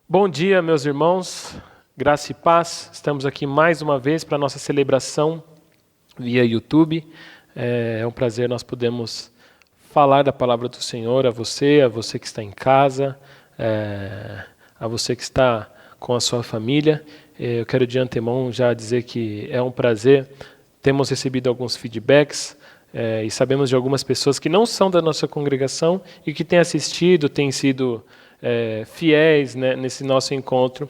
Bom dia, meus irmãos, graça e paz. Estamos aqui mais uma vez para a nossa celebração via YouTube. É um prazer nós podemos falar da palavra do Senhor a você que está em casa, a você que está com a sua família. Eu quero de antemão já dizer que é um prazer. Temos recebido alguns feedbacks e sabemos de algumas pessoas que não são da nossa congregação e que têm assistido, têm sido fiéis, né, nesse nosso encontro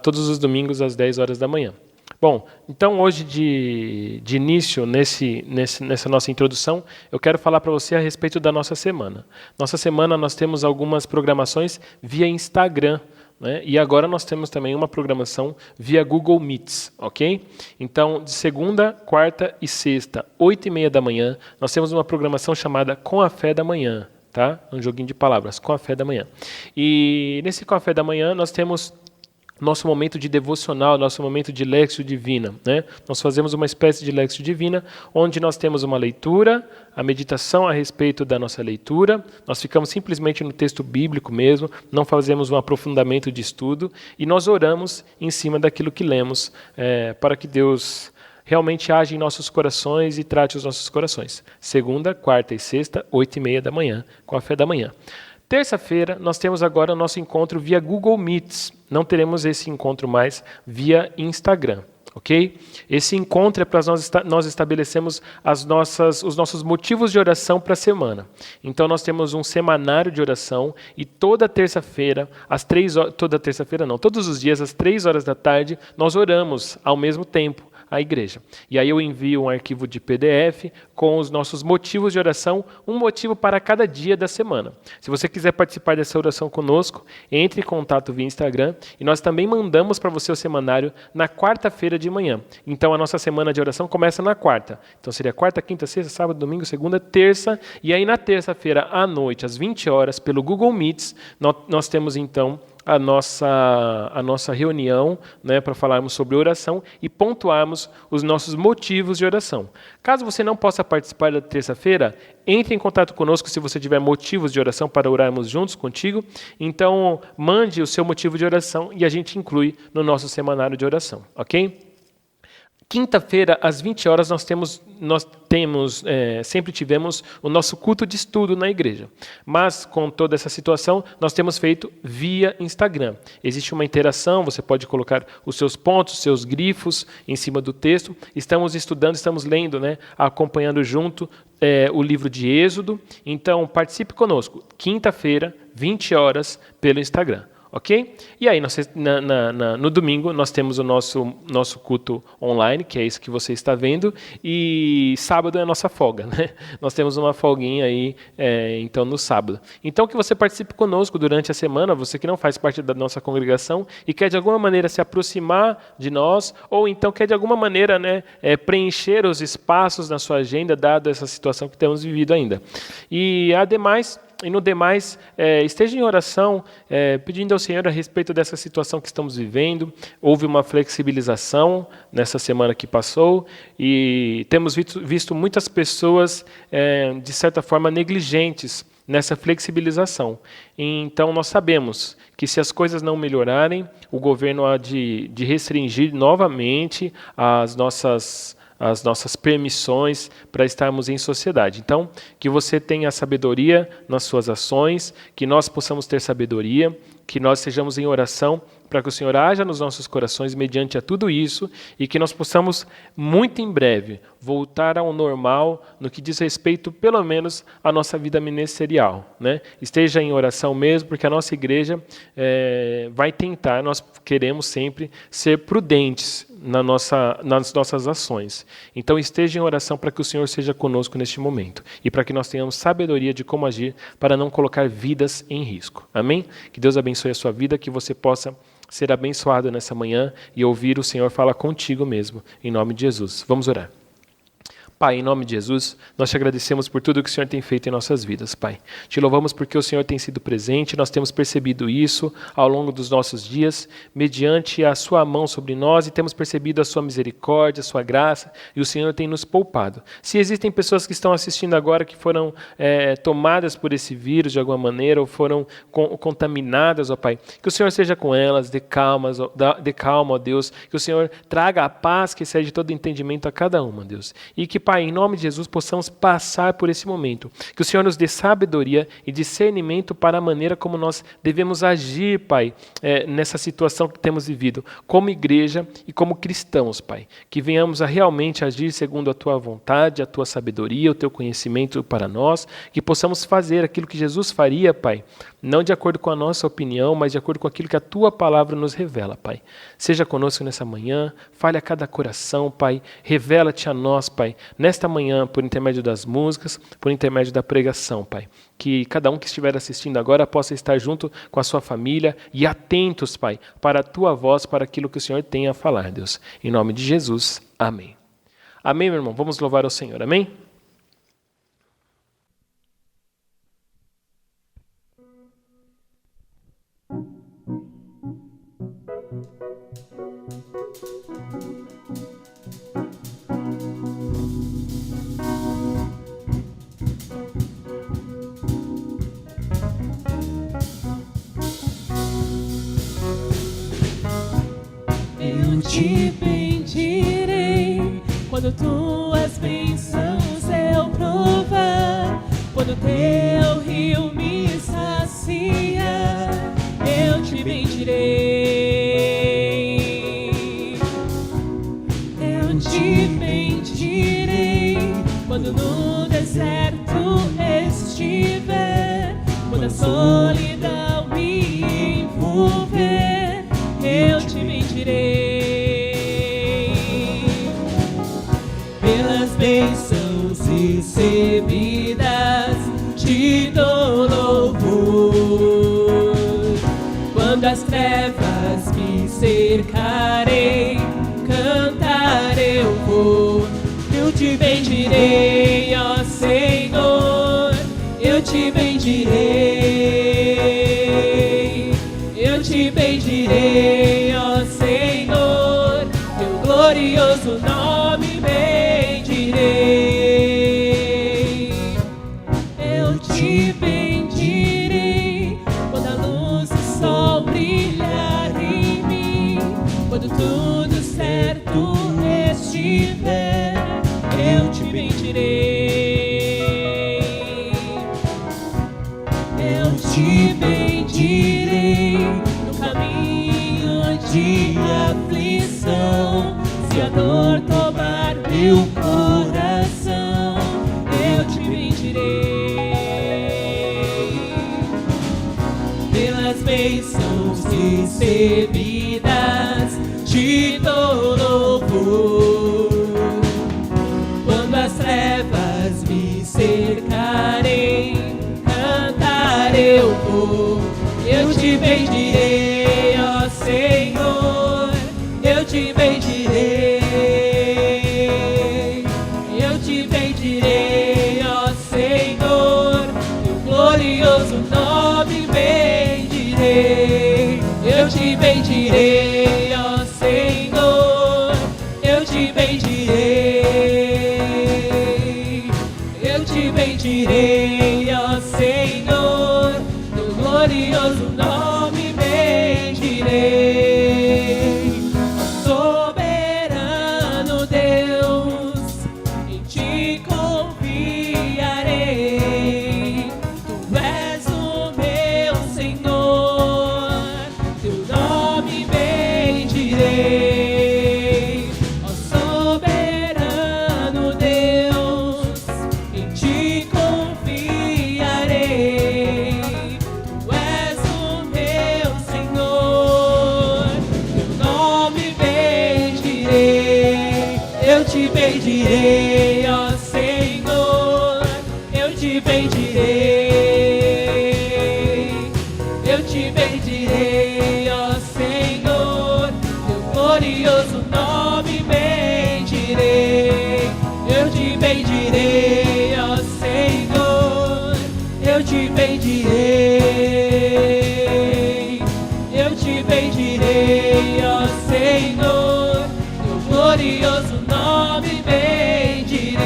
todos os domingos às 10 horas da manhã. Bom, então hoje de início, nessa nossa introdução, eu quero falar para você a respeito da nossa semana. Nossa semana nós temos algumas programações via Instagram, né? E agora nós temos também uma programação via Google Meets, ok? Então, de segunda, quarta e sexta, 8h30 da manhã, nós temos uma programação chamada Com a Fé da Manhã, tá? Um joguinho de palavras, Com a Fé da Manhã. E nesse Com a Fé da Manhã nós temos nosso momento de devocional, nosso momento de Lectio Divina, né? Nós fazemos uma espécie de Lectio Divina, onde nós temos uma leitura, a meditação a respeito da nossa leitura, nós ficamos simplesmente no texto bíblico mesmo, não fazemos um aprofundamento de estudo, e nós oramos em cima daquilo que lemos, para que Deus realmente age em nossos corações e trate os nossos corações. Segunda, quarta e sexta, 8h30 da manhã, com a Fé da Manhã. Terça-feira, nós temos agora o nosso encontro via Google Meets. Não teremos esse encontro mais via Instagram, ok? Esse encontro é para nós estabelecermos os nossos motivos de oração para a semana. Então, nós temos um semanário de oração e toda terça-feira, todos os dias, às 3 horas da tarde, nós oramos ao mesmo tempo à igreja. E aí eu envio um arquivo de PDF com os nossos motivos de oração, um motivo para cada dia da semana. Se você quiser participar dessa oração conosco, entre em contato via Instagram e nós também mandamos para você o semanário na quarta-feira de manhã. Então a nossa semana de oração começa na quarta. Então seria quarta, quinta, sexta, sábado, domingo, segunda, terça. E aí na terça-feira à noite, às 20 horas, pelo Google Meets, nós temos então a nossa reunião, né, para falarmos sobre oração e pontuarmos os nossos motivos de oração. Caso você não possa participar da terça-feira, entre em contato conosco se você tiver motivos de oração para orarmos juntos contigo. Então, mande o seu motivo de oração e a gente inclui no nosso semanário de oração, ok? Quinta-feira, às 20 horas, sempre tivemos o nosso culto de estudo na igreja. Mas, com toda essa situação, nós temos feito via Instagram. Existe uma interação, você pode colocar os seus pontos, os seus grifos em cima do texto. Estamos estudando, estamos lendo, né, acompanhando junto o livro de Êxodo. Então, participe conosco. Quinta-feira, 20 horas, pelo Instagram. Ok? E aí, no domingo, nós temos o nosso culto online, que é isso que você está vendo, e sábado é a nossa folga, né? Nós temos uma folguinha aí, então, no sábado. Então, que você participe conosco durante a semana, você que não faz parte da nossa congregação e quer de alguma maneira se aproximar de nós, ou então quer de alguma maneira, né, preencher os espaços na sua agenda, dado essa situação que temos vivido ainda. E, ademais, no demais, esteja em oração, pedindo ao Senhor a respeito dessa situação que estamos vivendo. Houve uma flexibilização nessa semana que passou e temos visto muitas pessoas, de certa forma, negligentes nessa flexibilização. Então, nós sabemos que se as coisas não melhorarem, o governo há de restringir novamente as nossas permissões para estarmos em sociedade. Então, que você tenha sabedoria nas suas ações, que nós possamos ter sabedoria, que nós sejamos em oração para que o Senhor haja nos nossos corações mediante a tudo isso e que nós possamos, muito em breve, voltar ao normal no que diz respeito, pelo menos, à nossa vida ministerial, né? Esteja em oração mesmo, porque a nossa igreja vai tentar, nós queremos sempre ser prudentes nas nossas ações. Então esteja em oração para que o Senhor seja conosco neste momento e para que nós tenhamos sabedoria de como agir para não colocar vidas em risco. Amém? Que Deus abençoe a sua vida, que você possa ser abençoado nessa manhã e ouvir o Senhor falar contigo mesmo, em nome de Jesus. Vamos orar. Pai, em nome de Jesus, nós te agradecemos por tudo que o Senhor tem feito em nossas vidas, Pai. Te louvamos porque o Senhor tem sido presente, nós temos percebido isso ao longo dos nossos dias, mediante a sua mão sobre nós, e temos percebido a sua misericórdia, a sua graça, e o Senhor tem nos poupado. Se existem pessoas que estão assistindo agora que foram tomadas por esse vírus de alguma maneira, ou foram contaminadas, ó Pai, que o Senhor seja com elas, dê calma, ó Deus, que o Senhor traga a paz que excede todo entendimento a cada uma, Deus. E que, Pai, em nome de Jesus, possamos passar por esse momento. Que o Senhor nos dê sabedoria e discernimento para a maneira como nós devemos agir, Pai, nessa situação que temos vivido, como igreja e como cristãos, Pai. Que venhamos a realmente agir segundo a Tua vontade, a Tua sabedoria, o Teu conhecimento para nós, que possamos fazer aquilo que Jesus faria, Pai, não de acordo com a nossa opinião, mas de acordo com aquilo que a Tua palavra nos revela, Pai. Seja conosco nessa manhã, fale a cada coração, Pai, revela-te a nós, Pai, nesta manhã, por intermédio das músicas, por intermédio da pregação, Pai. Que cada um que estiver assistindo agora possa estar junto com a sua família e atentos, Pai, para a Tua voz, para aquilo que o Senhor tem a falar, Deus. Em nome de Jesus, amém. Amém, meu irmão? Vamos louvar ao Senhor, amém? Eu te bendirei quando tuas bênçãos eu provar, quando teu rio me sacia, eu te bendirei. Eu te bendirei quando no deserto estiver, quando a solidão me envolver, eu te bendirei. Pelas bênçãos recebidas te dou louvor. Quando as trevas me cercarem, cantar eu vou. Eu te bendirei, ó Senhor, eu te bendirei. Eu te bendirei, ó Senhor, teu glorioso nome bendirei. Eu te bendirei quando a luz do sol brilhar em mim, quando tudo certo estiver, eu te bendirei. Eu te bendirei no caminho de aflição. Se a dor tomar meu coração, eu te bendirei. Pelas bênçãos recebidas te dou louvor. Quando as trevas me cercarem, cantar eu vou. Eu te bendirei, ó Senhor, eu te bendirei. Eu te bendirei, ó Senhor, teu glorioso nome bendirei. Eu te bendirei, ó Senhor, eu te bendirei. Eu te bendirei, ó Senhor, teu glorioso nome bendirei. Soberano Deus, em ti confiarei. Tu és o meu Senhor, teu nome bendirei. Ó soberano Deus, em ti confiarei. Tu és o meu Senhor, teu nome bendirei. Eu te bendirei, ó Senhor, eu te bendirei. Eu te bendirei, ó Senhor, teu glorioso nome bendirei. Eu te bendirei. te bendirei, ó Senhor, teu glorioso nome bendirei.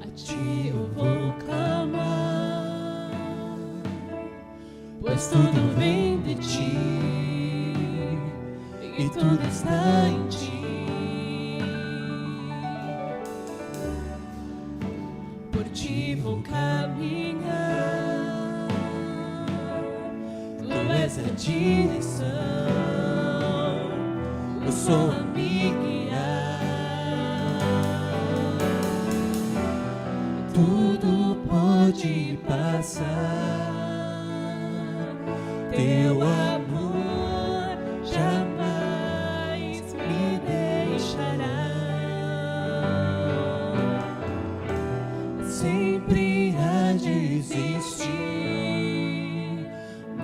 A ti eu vou clamar, pois tudo vem de ti e tudo está em ti. Por ti vou caminhar, tu és a direção, eu sou a me guiar. Tudo pode passar, teu amor jamais me deixará. Sempre há de existir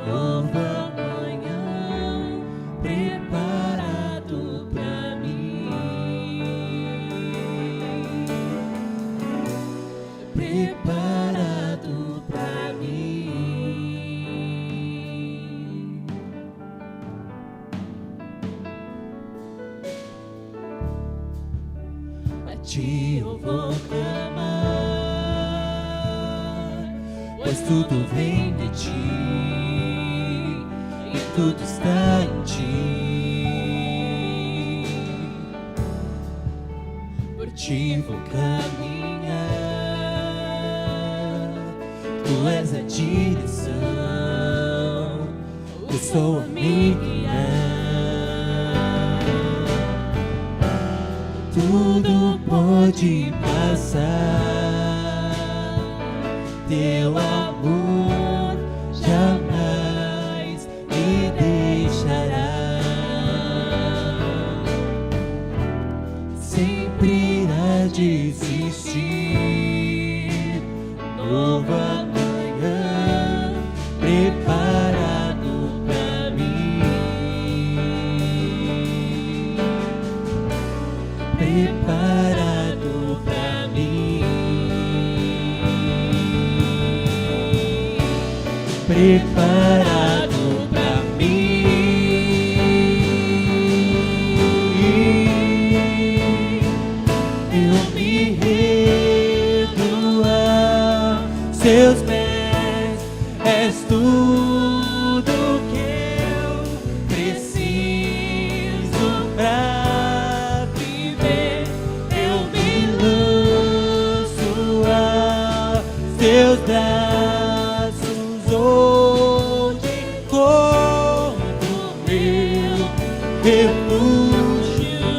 nova manhã preparado pra mim, preparado pra mim. A ti eu vou clamar, pois tudo vem de ti e tudo está em ti. Por ti vou caminhar, tu és a direção, eu sou a me guiar. Tudo pode passar, teu amor jamais me deixará. Sempre há de existir nova manhã preparado pra mim, preparado pra mim, preparado pra mim. Eu me rendo a seus pés, és tudo que eu preciso pra viver. Eu me lanço a seus braços, onde encontro meu refúgio.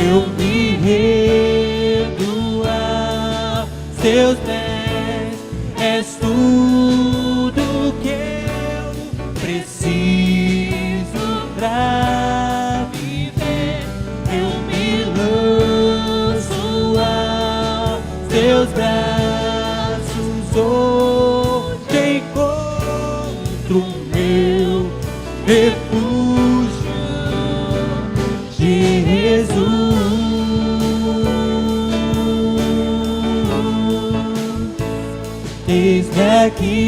Eu me rendo a seus pés, és tudo que eu preciso pra viver. Eu me lanço a seus braços, onde encontro meu refúgio. Jesus, eis-me aqui.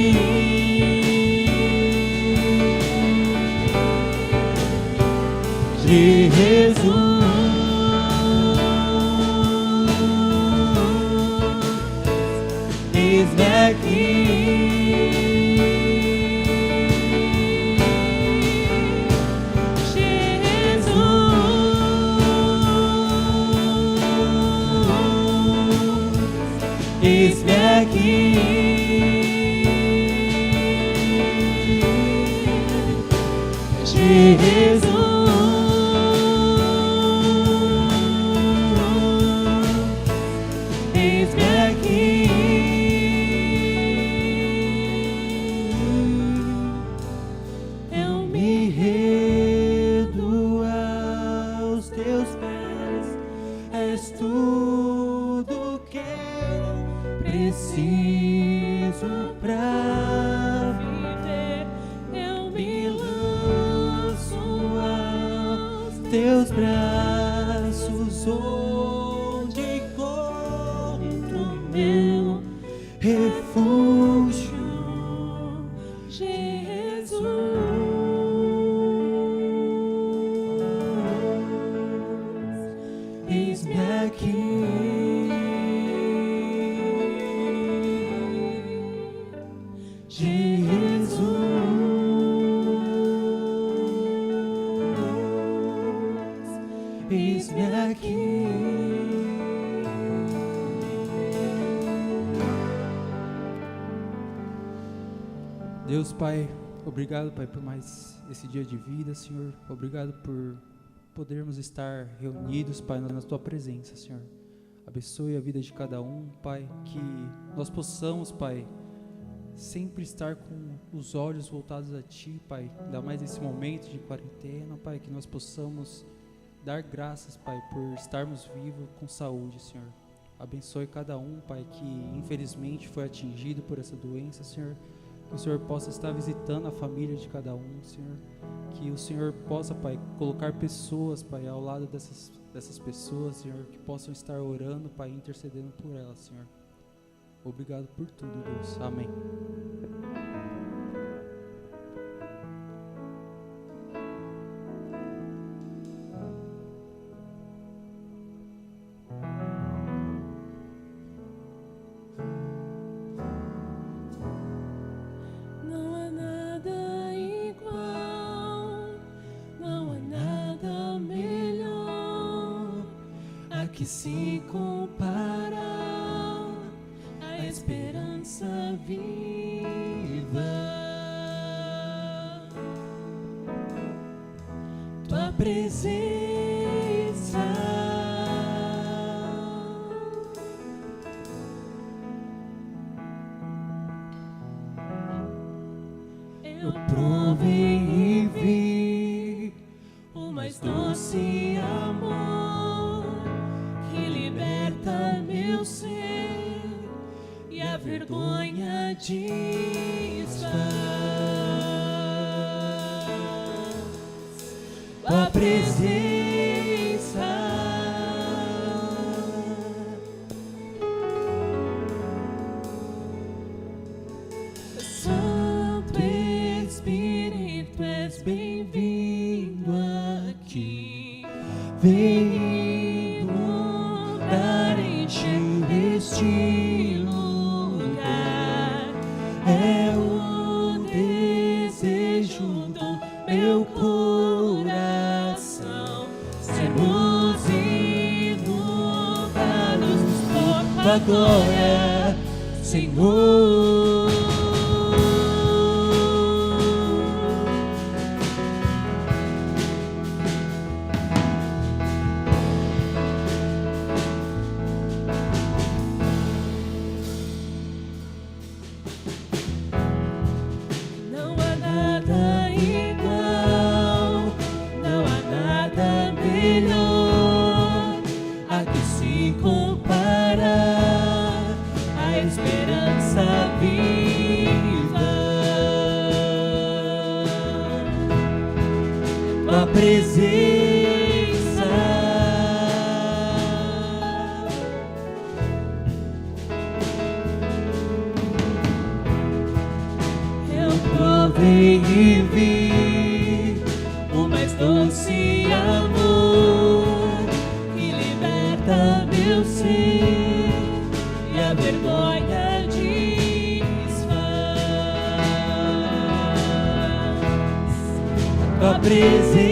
Jesus, eis-me aqui. Eis-me aqui, Jesus, eis-me aqui. Eu me rendo aos teus pés, és tu tudo que eu preciso pra viver. Eu me lanço aos teus braços, onde encontro meu refúgio, Jesus. Eis-me aqui, Jesus. Eis-me aqui. Deus, Pai, obrigado, Pai, por mais esse dia de vida, Senhor. Obrigado por podermos estar reunidos, Pai, na Tua presença, Senhor. Abençoe a vida de cada um, Pai, que nós possamos, Pai, sempre estar com os olhos voltados a Ti, Pai, ainda mais nesse momento de quarentena, Pai, que nós possamos dar graças, Pai, por estarmos vivos com saúde, Senhor. Abençoe cada um, Pai, que infelizmente foi atingido por essa doença, Senhor. Que o Senhor possa estar visitando a família de cada um, Senhor. Que o Senhor possa, Pai, colocar pessoas, Pai, ao lado dessas pessoas, Senhor, que possam estar orando, Pai, intercedendo por elas, Senhor. Obrigado por tudo, Deus. Amém. Não há nada igual, não há nada melhor a que se compara a esperança viva. Tua presença eu provei e vi o mais doce amor que liberta meu ser e a vergonha desfaz. Tua presença Santo Espírito, és bem-vindo aqui. Vem inundar, encher este lugar. É o desejo do meu coração, sermos inundados por tua glória, Senhor. Não há nada igual, não há nada melhor a que se compara a esperança viva. Tua presença eu provei e vi o mais doce amor que liberta meu ser e a vergonha desfaz. Tua presença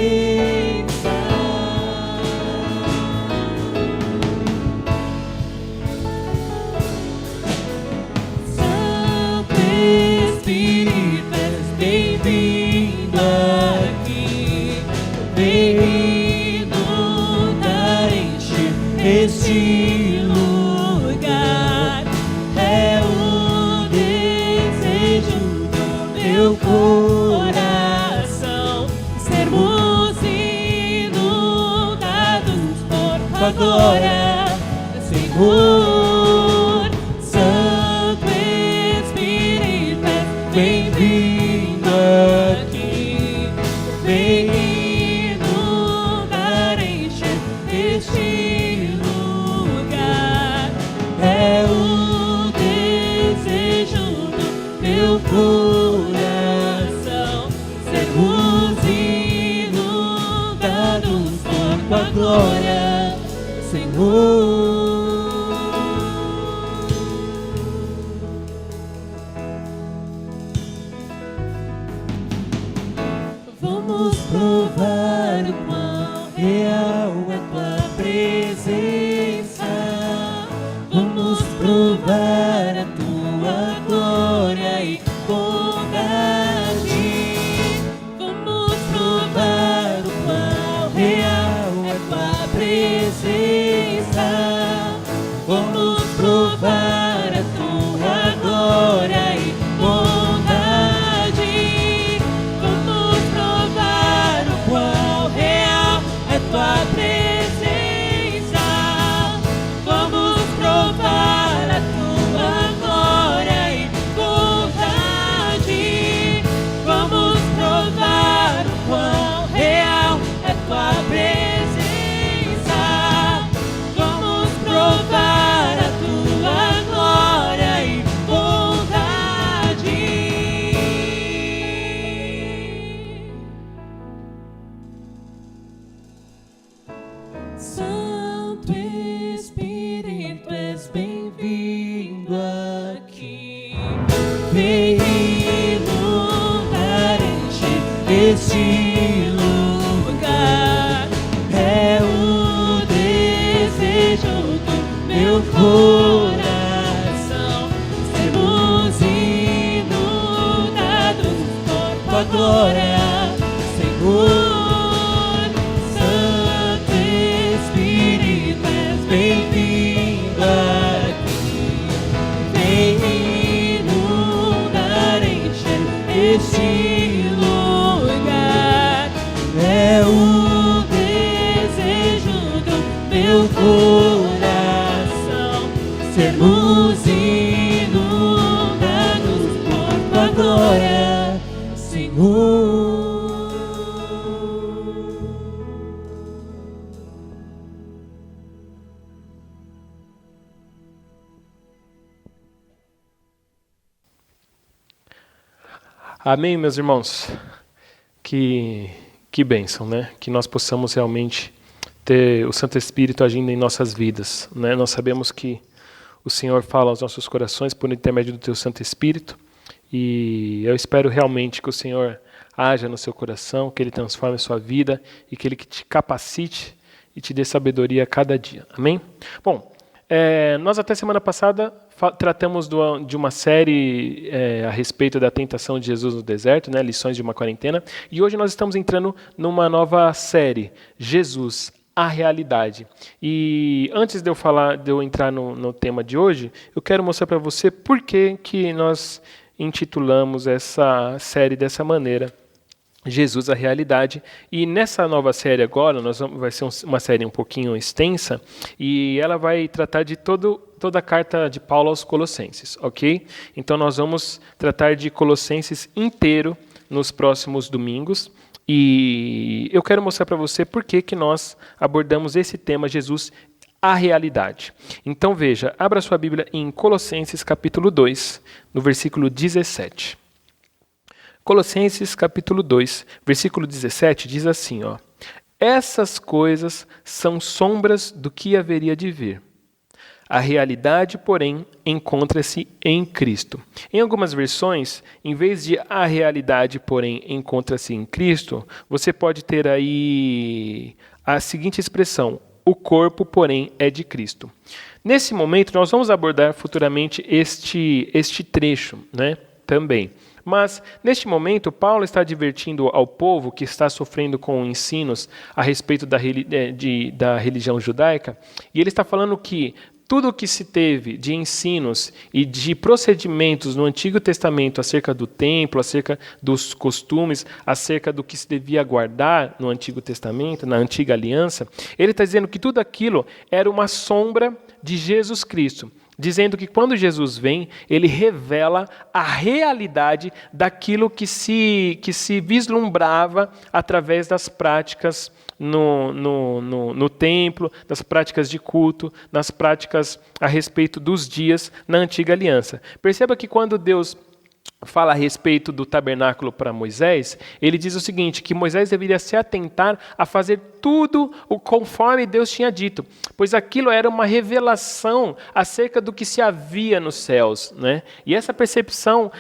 Santo Espírito, és bem-vindo aqui. Vem inundar, encher este lugar. É o desejo do meu coração, sermos inundados por tua glória, Senhor. Santo Espírito, és bem-vindo aqui. Vem inundar, encher este lugar. É o desejo do meu coração, sermos inundados por tua glória, Senhor. Vamos provar o quão real é tua presença. Vamos provar a tua glória e bondade. Vamos provar o quão real é tua presença. Vamos provar a tua glória e bondade. Vamos provar o quão real é tua presença. Vamos provar a tua glória e bondade. Vamos provar o quão real é tua presença. Vamos provar a tua glória e bondade. Santo Espírito, és bem-vindo aqui. Vem inundar, encher este lugar. É o desejo do meu coração, sermos inundados por tua glória, Senhor. Santo Espírito, és bem-vindo aqui. Vem inundar, encher este lugar. É o desejo do meu coração, sermos inundados por tua glória, Senhor. Amém, meus irmãos? Que bênção, né? Que nós possamos realmente ter o Santo Espírito agindo em nossas vidas, né? Nós sabemos que o Senhor fala aos nossos corações por intermédio do teu Santo Espírito, e eu espero realmente que o Senhor haja no seu coração, que Ele transforme a sua vida e que Ele te capacite e te dê sabedoria a cada dia. Amém? Bom, nós até semana passada tratamos de uma série a respeito da tentação de Jesus no deserto, né, lições de uma quarentena, e hoje nós estamos entrando numa nova série, Jesus, a realidade. E antes de eu entrar no tema de hoje, eu quero mostrar para você por que nós intitulamos essa série dessa maneira, Jesus, a realidade. E nessa nova série agora, vai ser uma série um pouquinho extensa, e ela vai tratar de toda a carta de Paulo aos Colossenses, ok? Então nós vamos tratar de Colossenses inteiro nos próximos domingos, e eu quero mostrar para você por que nós abordamos esse tema, Jesus, a realidade. Então veja, abra sua Bíblia em Colossenses capítulo 2, no versículo 17. Colossenses capítulo 2, versículo 17, diz assim, ó: essas coisas são sombras do que haveria de vir. A realidade, porém, encontra-se em Cristo. Em algumas versões, em vez de a realidade, porém, encontra-se em Cristo, você pode ter aí a seguinte expressão: o corpo, porém, é de Cristo. Nesse momento, nós vamos abordar futuramente este trecho, né, também. Mas, neste momento, Paulo está advertindo ao povo que está sofrendo com ensinos a respeito da religião judaica, e ele está falando que tudo o que se teve de ensinos e de procedimentos no Antigo Testamento acerca do templo, acerca dos costumes, acerca do que se devia guardar no Antigo Testamento, na Antiga Aliança, ele está dizendo que tudo aquilo era uma sombra de Jesus Cristo, dizendo que quando Jesus vem, ele revela a realidade daquilo que se vislumbrava através das práticas no templo, das práticas de culto, das práticas a respeito dos dias na Antiga Aliança. Perceba que quando Deus fala a respeito do tabernáculo para Moisés, ele diz o seguinte, que Moisés deveria se atentar a fazer tudo conforme Deus tinha dito, pois aquilo era uma revelação acerca do que se havia nos céus, né? E essa percepção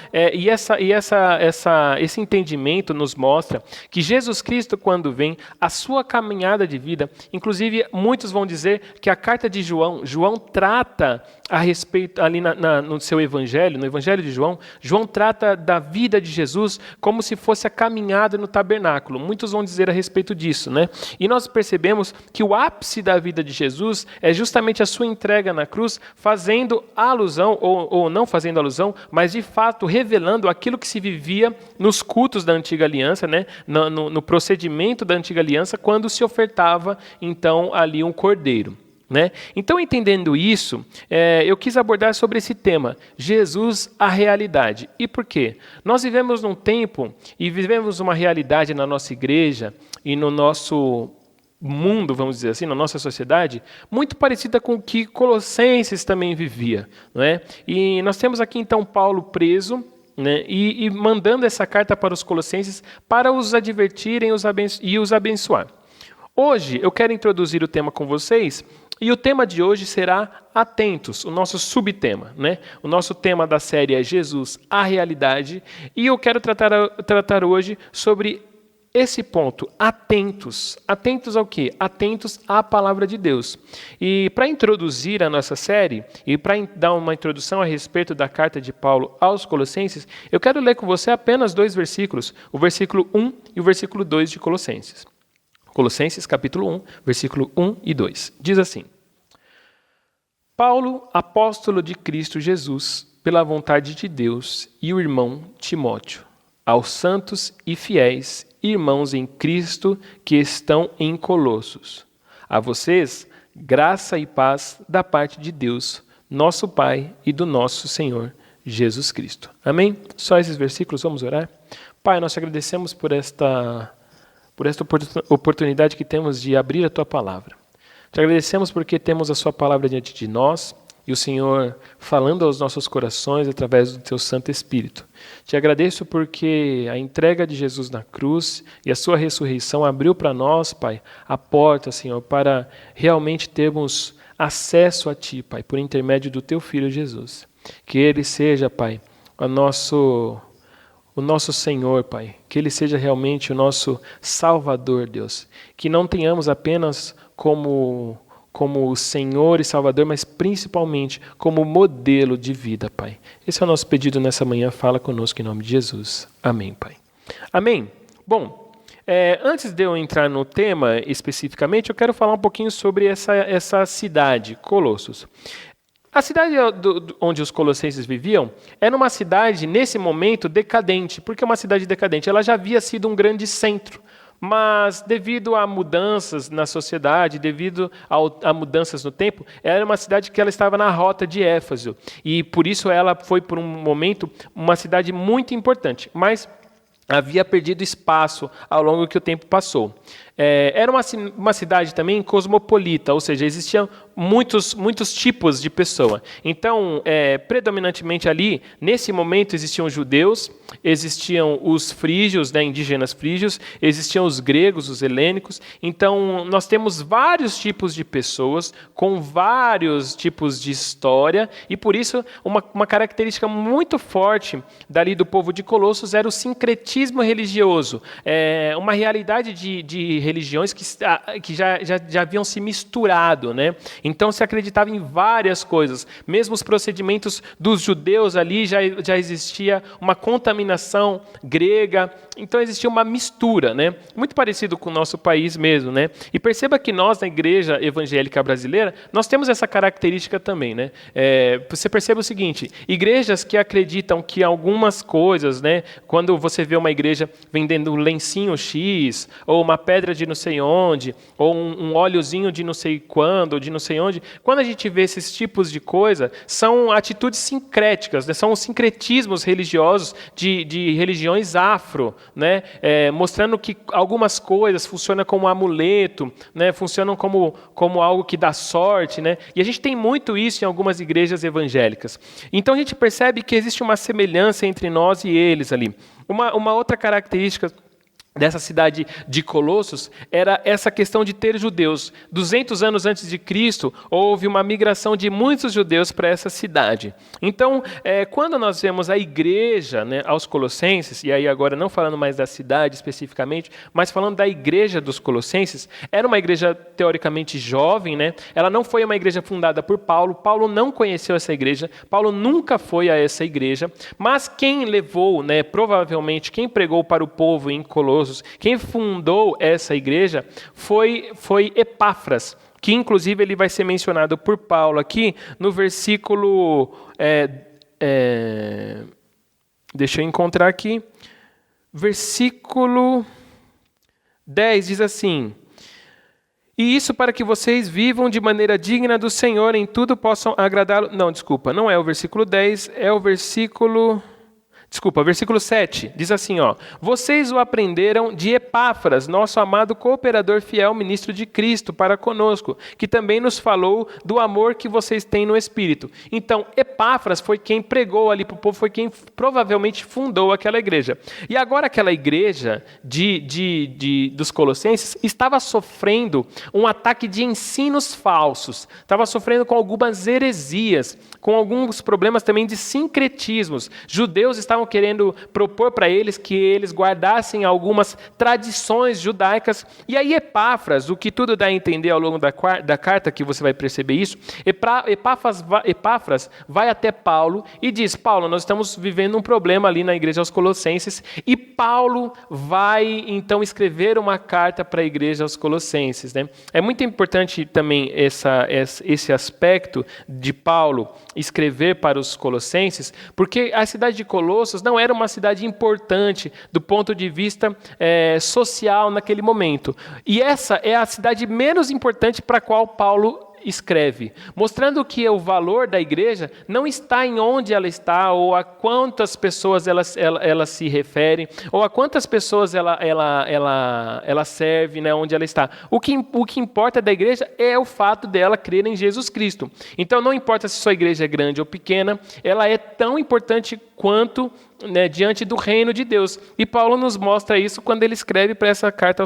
esse entendimento nos mostra que Jesus Cristo, quando vem, a sua caminhada de vida, inclusive muitos vão dizer que a carta de João trata a respeito, ali no seu evangelho, no evangelho de João trata da vida de Jesus como se fosse a caminhada no tabernáculo. Muitos vão dizer a respeito disso, né? E nós percebemos que o ápice da vida de Jesus é justamente a sua entrega na cruz, fazendo alusão, ou não fazendo alusão, mas de fato revelando aquilo que se vivia nos cultos da Antiga Aliança, né? No procedimento da Antiga Aliança, quando se ofertava, então, ali um cordeiro. Né? Então, entendendo isso, eu quis abordar sobre esse tema, Jesus, a realidade. E por quê? Nós vivemos num tempo e vivemos uma realidade na nossa igreja e no nosso mundo, vamos dizer assim, na nossa sociedade, muito parecida com o que Colossenses também vivia. Não é? E nós temos aqui, então, Paulo preso, né? E mandando essa carta para os Colossenses para os advertirem e os abençoar. Hoje, eu quero introduzir o tema com vocês. E o tema de hoje será Atentos, o nosso subtema, né? O nosso tema da série é Jesus, a realidade. E eu quero tratar hoje sobre esse ponto, atentos. Atentos ao quê? Atentos à palavra de Deus. E para introduzir a nossa série, e para dar uma introdução a respeito da carta de Paulo aos Colossenses, eu quero ler com você apenas 2 versículos, o versículo 1 e o versículo 2 de Colossenses. Colossenses capítulo 1, versículo 1 e 2. Diz assim: Paulo, apóstolo de Cristo Jesus, pela vontade de Deus, e o irmão Timóteo, aos santos e fiéis irmãos em Cristo que estão em Colossos. A vocês, graça e paz da parte de Deus, nosso Pai e do nosso Senhor Jesus Cristo. Amém? Só esses versículos, vamos orar? Pai, nós te agradecemos por esta oportunidade que temos de abrir a Tua Palavra. Te agradecemos porque temos a Sua Palavra diante de nós e o Senhor falando aos nossos corações através do Teu Santo Espírito. Te agradeço porque a entrega de Jesus na cruz e a Sua ressurreição abriu para nós, Pai, a porta, Senhor, para realmente termos acesso a Ti, Pai, por intermédio do Teu Filho Jesus. Que Ele seja, Pai, o nosso Senhor, Pai, que Ele seja realmente o nosso Salvador, Deus. Que não tenhamos apenas como o Senhor e Salvador, mas principalmente como modelo de vida, Pai. Esse é o nosso pedido nessa manhã. Fala conosco em nome de Jesus. Amém, Pai. Amém. Bom, antes de eu entrar no tema especificamente, eu quero falar um pouquinho sobre essa cidade, Colossos. A cidade onde os colossenses viviam era uma cidade, nesse momento, decadente. Por que uma cidade decadente? Ela já havia sido um grande centro, mas devido a mudanças na sociedade, devido a mudanças no tempo, era uma cidade que ela estava na rota de Éfeso. E por isso ela foi, por um momento, uma cidade muito importante. Mas havia perdido espaço ao longo que o tempo passou. Era uma cidade também cosmopolita, ou seja, existiam muitos tipos de pessoa. Então, predominantemente ali, nesse momento, existiam os judeus, existiam os frígios, né, indígenas frígios, existiam os gregos, os helênicos. Então, nós temos vários tipos de pessoas, com vários tipos de história, e por isso, uma característica muito forte dali do povo de Colossos era o sincretismo religioso, uma realidade de religiões que já haviam se misturado, né? Então se acreditava em várias coisas. Mesmo os procedimentos dos judeus ali já existia uma contaminação grega. Então existia uma mistura, né? Muito parecido com o nosso país mesmo, né? E perceba que nós, na igreja evangélica brasileira, nós temos essa característica também, né? Você percebe o seguinte, igrejas que acreditam que algumas coisas, né? Quando você vê uma igreja vendendo um lencinho X, ou uma pedra de não sei onde, ou um óleozinho de não sei quando, ou de não sei onde, quando a gente vê esses tipos de coisa, são atitudes sincréticas, né? São os sincretismos religiosos de religiões afro, né? Mostrando que algumas coisas funcionam como amuleto, né? Funcionam como algo que dá sorte, né? E a gente tem muito isso em algumas igrejas evangélicas. Então a gente percebe que existe uma semelhança entre nós e eles ali. Uma outra característica dessa cidade de Colossos era essa questão de ter judeus. 200 anos antes de Cristo, houve uma migração de muitos judeus para essa cidade. Então, quando nós vemos a igreja, né, aos Colossenses, e aí agora não falando mais da cidade especificamente, mas falando da igreja dos Colossenses, era uma igreja teoricamente jovem, né? Ela não foi uma igreja fundada por Paulo. Paulo não conheceu essa igreja, Paulo nunca foi a essa igreja, mas quem levou, né, provavelmente quem pregou para o povo em Colossos, quem fundou essa igreja foi Epáfras, que inclusive ele vai ser mencionado por Paulo aqui no versículo... deixa eu encontrar aqui. Versículo 10 diz assim: e isso para que vocês vivam de maneira digna do Senhor, em tudo possam agradá-lo. Não, desculpa, não é o versículo 10, é o versículo 7, diz assim, ó: vocês o aprenderam de Epáfras, nosso amado cooperador fiel, ministro de Cristo para conosco, que também nos falou do amor que vocês têm no Espírito. Então, Epáfras foi quem pregou ali para o povo, foi quem provavelmente fundou aquela igreja. E agora aquela igreja dos Colossenses estava sofrendo um ataque de ensinos falsos, estava sofrendo com algumas heresias, com alguns problemas também de sincretismos. Judeus estavam querendo propor para eles que eles guardassem algumas tradições judaicas. E aí Epáfras, o que tudo dá a entender ao longo da carta, que você vai perceber isso, Epáfras vai até Paulo e diz: Paulo, nós estamos vivendo um problema ali na igreja aos Colossenses, e Paulo vai então escrever uma carta para a igreja aos Colossenses, né? É muito importante também esse aspecto de Paulo escrever para os Colossenses, porque a cidade de Colossos não era uma cidade importante do ponto de vista social naquele momento. E essa é a cidade menos importante para a qual Paulo escreve, mostrando que o valor da igreja não está em onde ela está, ou a quantas pessoas ela se refere, ou a quantas pessoas ela serve, né, onde ela está. O que importa da igreja é o fato dela crer em Jesus Cristo. Então não importa se sua igreja é grande ou pequena, ela é tão importante quanto, né, diante do reino de Deus. E Paulo nos mostra isso quando ele escreve essa carta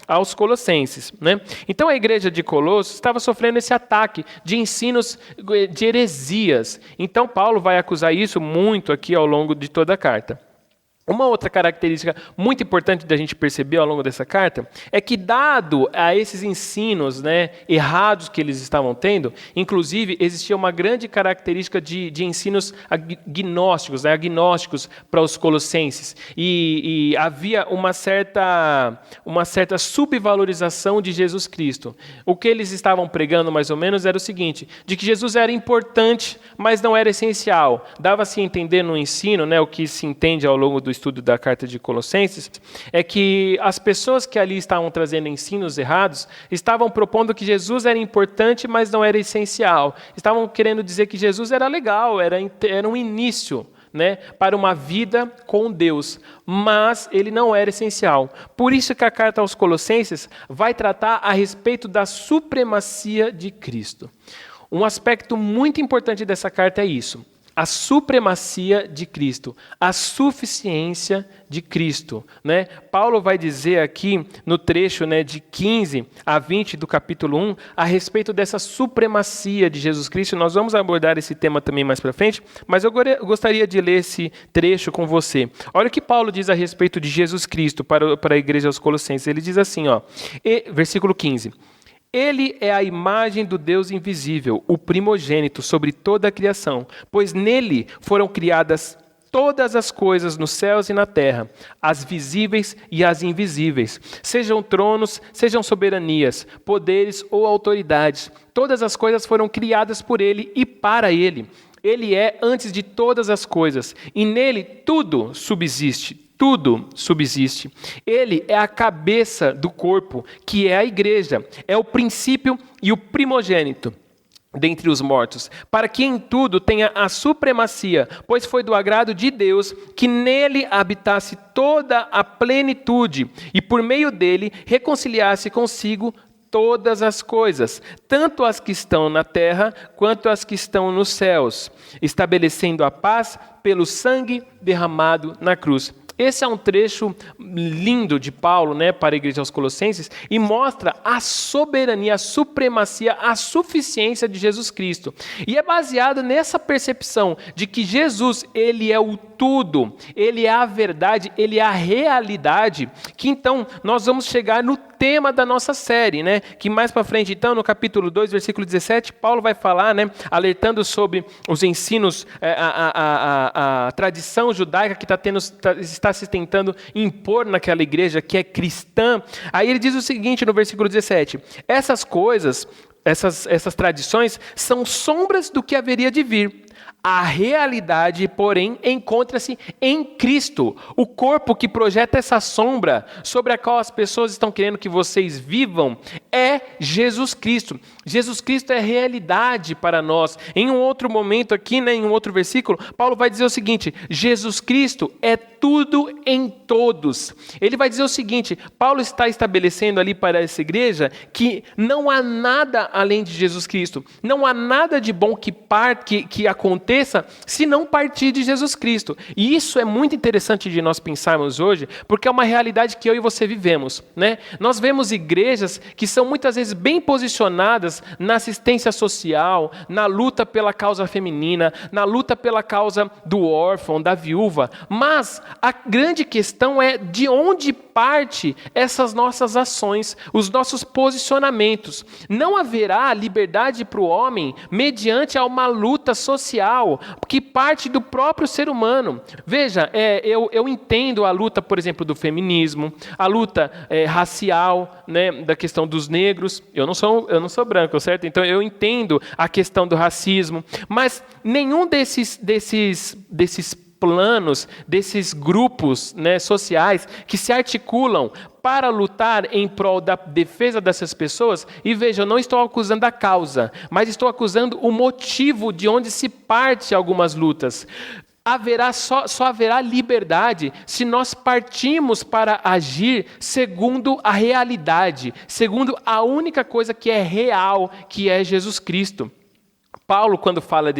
aos Colossenses, né? Então a igreja de Colossos estava sofrendo esse ataque de ensinos de heresias. Então Paulo vai acusar isso muito aqui ao longo de toda a carta. Uma outra característica muito importante da gente perceber ao longo dessa carta é que, dado a esses ensinos, né, errados que eles estavam tendo, inclusive existia uma grande característica de ensinos gnósticos, né, agnósticos para os colossenses, e havia uma certa subvalorização de Jesus Cristo. O que eles estavam pregando mais ou menos era o seguinte: de que Jesus era importante, mas não era essencial. Dava-se a entender no ensino, né, o que se entende ao longo do estudo da carta de Colossenses, é que as pessoas que ali estavam trazendo ensinos errados estavam propondo que Jesus era importante, mas não era essencial. Estavam querendo dizer que Jesus era legal, era um início, né, para uma vida com Deus, mas ele não era essencial. Por isso que a carta aos Colossenses vai tratar a respeito da supremacia de Cristo. Um aspecto muito importante dessa carta é isso: a supremacia de Cristo, a suficiência de Cristo, né? Paulo vai dizer aqui no trecho, né, de 15 a 20 do capítulo 1 a respeito dessa supremacia de Jesus Cristo. Nós vamos abordar esse tema também mais para frente, mas eu gostaria de ler esse trecho com você. Olha o que Paulo diz a respeito de Jesus Cristo para a igreja aos Colossenses. Ele diz assim, versículo 15. Ele é a imagem do Deus invisível, o primogênito sobre toda a criação, pois nele foram criadas todas as coisas nos céus e na terra, as visíveis e as invisíveis, sejam tronos, sejam soberanias, poderes ou autoridades. Todas as coisas foram criadas por ele e para ele. Ele é antes de todas as coisas, e nele tudo subsiste. Tudo subsiste. Ele é a cabeça do corpo, que é a igreja. É o princípio e o primogênito dentre os mortos, para que em tudo tenha a supremacia, pois foi do agrado de Deus que nele habitasse toda a plenitude e por meio dele reconciliasse consigo todas as coisas, tanto as que estão na terra quanto as que estão nos céus, estabelecendo a paz pelo sangue derramado na cruz. Esse é um trecho lindo de Paulo, né, para a igreja aos Colossenses, e mostra a soberania, a supremacia, a suficiência de Jesus Cristo. E é baseado nessa percepção de que Jesus, ele é o tudo, ele é a verdade, ele é a realidade, que então nós vamos chegar no tema da nossa série, né? Que mais para frente, então, no capítulo 2, versículo 17, Paulo vai falar, né, alertando sobre os ensinos, a tradição judaica que está se tentando impor naquela igreja que é cristã. Aí ele diz o seguinte no versículo 17: essas coisas, essas tradições são sombras do que haveria de vir. A realidade, porém, encontra-se em Cristo, o corpo que projeta essa sombra sobre a qual as pessoas estão querendo que vocês vivam, é Jesus Cristo. Jesus Cristo é realidade para nós. Em um outro momento aqui, né, em um outro versículo, Paulo vai dizer o seguinte: Jesus Cristo é tudo em todos. Ele vai dizer o seguinte, Paulo está estabelecendo ali para essa igreja que não há nada além de Jesus Cristo. Não há nada de bom que aconteça se não partir de Jesus Cristo. E isso é muito interessante de nós pensarmos hoje, porque é uma realidade que eu e você vivemos, né? Nós vemos igrejas que são muitas vezes bem posicionadas na assistência social, na luta pela causa feminina, na luta pela causa do órfão, da viúva, mas a grande questão é de onde parte essas nossas ações, os nossos posicionamentos. Não haverá liberdade para o homem mediante a uma luta social que parte do próprio ser humano. Veja, eu entendo a luta, por exemplo, do feminismo, a luta racial, né, da questão dos negros. Eu não sou branco, certo? Então eu entendo a questão do racismo, mas nenhum desses planos, desses grupos, né, sociais que se articulam para lutar em prol da defesa dessas pessoas, e veja, eu não estou acusando a causa, mas estou acusando o motivo de onde se parte algumas lutas. Só haverá liberdade se nós partimos para agir segundo a realidade, segundo a única coisa que é real, que é Jesus Cristo. Paulo, quando fala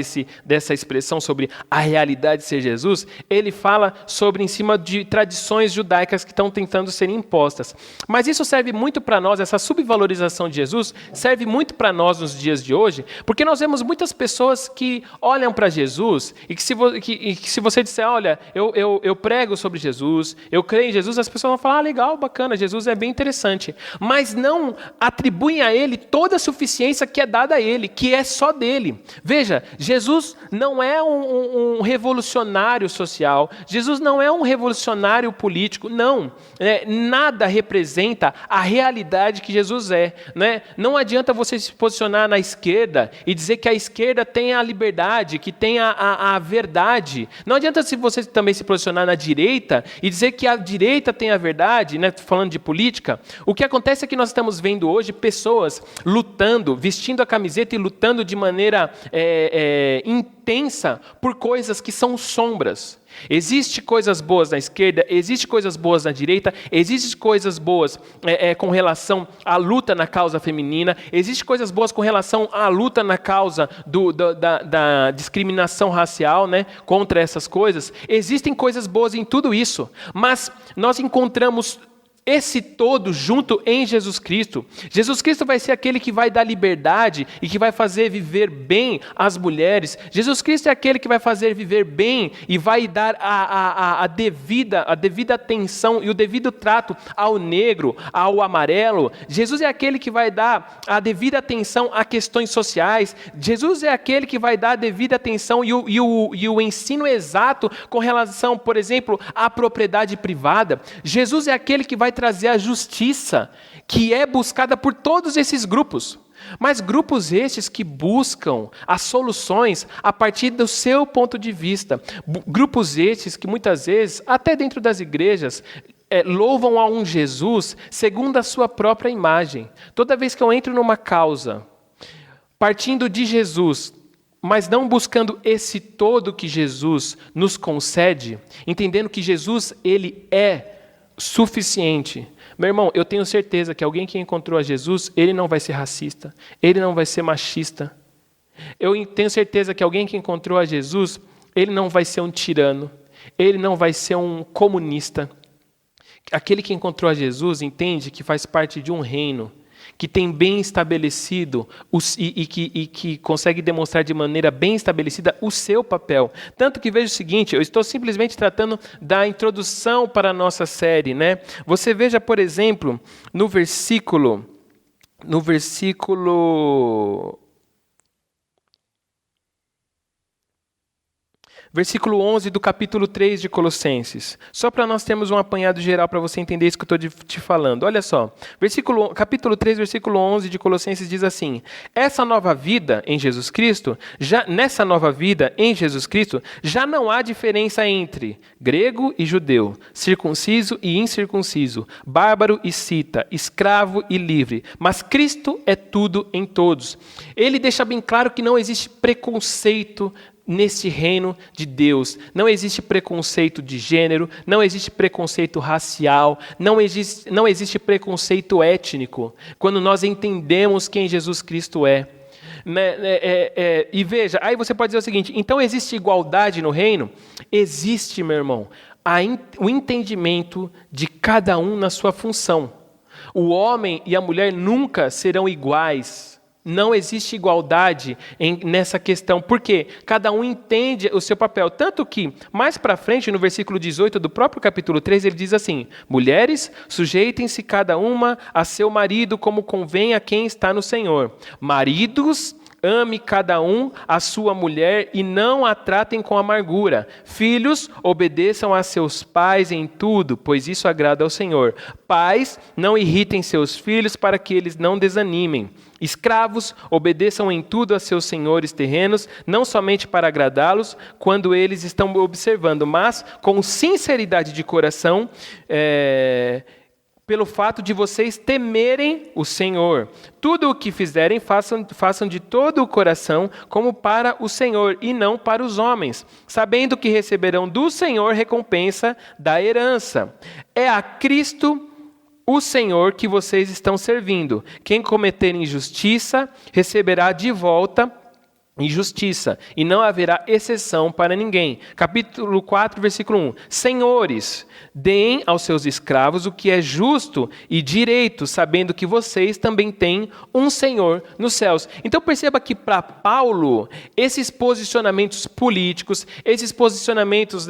dessa expressão sobre a realidade de ser Jesus, ele fala sobre em cima de tradições judaicas que estão tentando ser impostas. Mas isso serve muito para nós, essa subvalorização de Jesus, serve muito para nós nos dias de hoje, porque nós vemos muitas pessoas que olham para Jesus e que se você disser, olha, eu prego sobre Jesus, eu creio em Jesus, as pessoas vão falar, legal, bacana, Jesus é bem interessante. Mas não atribuem a ele toda a suficiência que é dada a ele, que é só dele. Veja, Jesus não é um revolucionário social, Jesus não é um revolucionário político, não. Nada representa a realidade que Jesus é. Né? Não adianta você se posicionar na esquerda e dizer que a esquerda tem a liberdade, que tem a verdade. Não adianta você também se posicionar na direita e dizer que a direita tem a verdade, né? Falando de política. O que acontece é que nós estamos vendo hoje pessoas lutando, vestindo a camiseta e lutando de maneira intensa por coisas que são sombras. Existem coisas boas na esquerda, existem coisas boas na direita, existem coisas boas com relação à luta na causa feminina, existem coisas boas com relação à luta na causa da discriminação racial, né, contra essas coisas. Existem coisas boas em tudo isso, mas nós encontramos esse todo junto em Jesus Cristo. Jesus Cristo vai ser aquele que vai dar liberdade e que vai fazer viver bem as mulheres. Jesus Cristo é aquele que vai fazer viver bem e vai dar a devida atenção e o devido trato ao negro, ao amarelo. Jesus é aquele que vai dar a devida atenção a questões sociais. Jesus é aquele que vai dar a devida atenção e o ensino exato com relação, por exemplo, à propriedade privada. Jesus é aquele que vai trazer a justiça que é buscada por todos esses grupos. Mas grupos estes que buscam as soluções a partir do seu ponto de vista. Grupos estes que muitas vezes, até dentro das igrejas, louvam a um Jesus segundo a sua própria imagem. Toda vez que eu entro numa causa, partindo de Jesus, mas não buscando esse todo que Jesus nos concede, entendendo que Jesus, ele é suficiente. Meu irmão, eu tenho certeza que alguém que encontrou a Jesus, ele não vai ser racista, ele não vai ser machista. Eu tenho certeza que alguém que encontrou a Jesus, ele não vai ser um tirano, ele não vai ser um comunista. Aquele que encontrou a Jesus entende que faz parte de um reino, que tem bem estabelecido e que consegue demonstrar de maneira bem estabelecida o seu papel. Tanto que veja o seguinte, eu estou simplesmente tratando da introdução para a nossa série, né? Você veja, por exemplo, no versículo 11 do capítulo 3 de Colossenses. Só para nós termos um apanhado geral para você entender isso que eu estou te falando. Olha só, capítulo 3, versículo 11 de Colossenses diz assim: nessa nova vida em Jesus Cristo, já não há diferença entre grego e judeu, circunciso e incircunciso, bárbaro e cita, escravo e livre, mas Cristo é tudo em todos. Ele deixa bem claro que não existe preconceito nesse reino de Deus. Não existe preconceito de gênero, não existe preconceito racial, não existe preconceito étnico, quando nós entendemos quem Jesus Cristo é. E veja, aí você pode dizer o seguinte, então existe igualdade no reino? Existe, meu irmão, o entendimento de cada um na sua função. O homem e a mulher nunca serão iguais. Não existe igualdade nessa questão, porque cada um entende o seu papel. Tanto que, mais para frente, no versículo 18 do próprio capítulo 3, ele diz assim: mulheres, sujeitem-se cada uma a seu marido como convém a quem está no Senhor. Maridos, ame cada um a sua mulher e não a tratem com amargura. Filhos, obedeçam a seus pais em tudo, pois isso agrada ao Senhor. Pais, não irritem seus filhos para que eles não desanimem. Escravos, obedeçam em tudo a seus senhores terrenos, não somente para agradá-los quando eles estão observando, mas com sinceridade de coração, pelo fato de vocês temerem o Senhor. Tudo o que fizerem, façam de todo o coração, como para o Senhor, e não para os homens, sabendo que receberão do Senhor recompensa da herança. É a Cristo, o Senhor, que vocês estão servindo. Quem cometer injustiça, receberá de volta injustiça, e não haverá exceção para ninguém. Capítulo 4, versículo 1. Senhores, deem aos seus escravos o que é justo e direito, sabendo que vocês também têm um Senhor nos céus. Então perceba que para Paulo, esses posicionamentos políticos, esses posicionamentos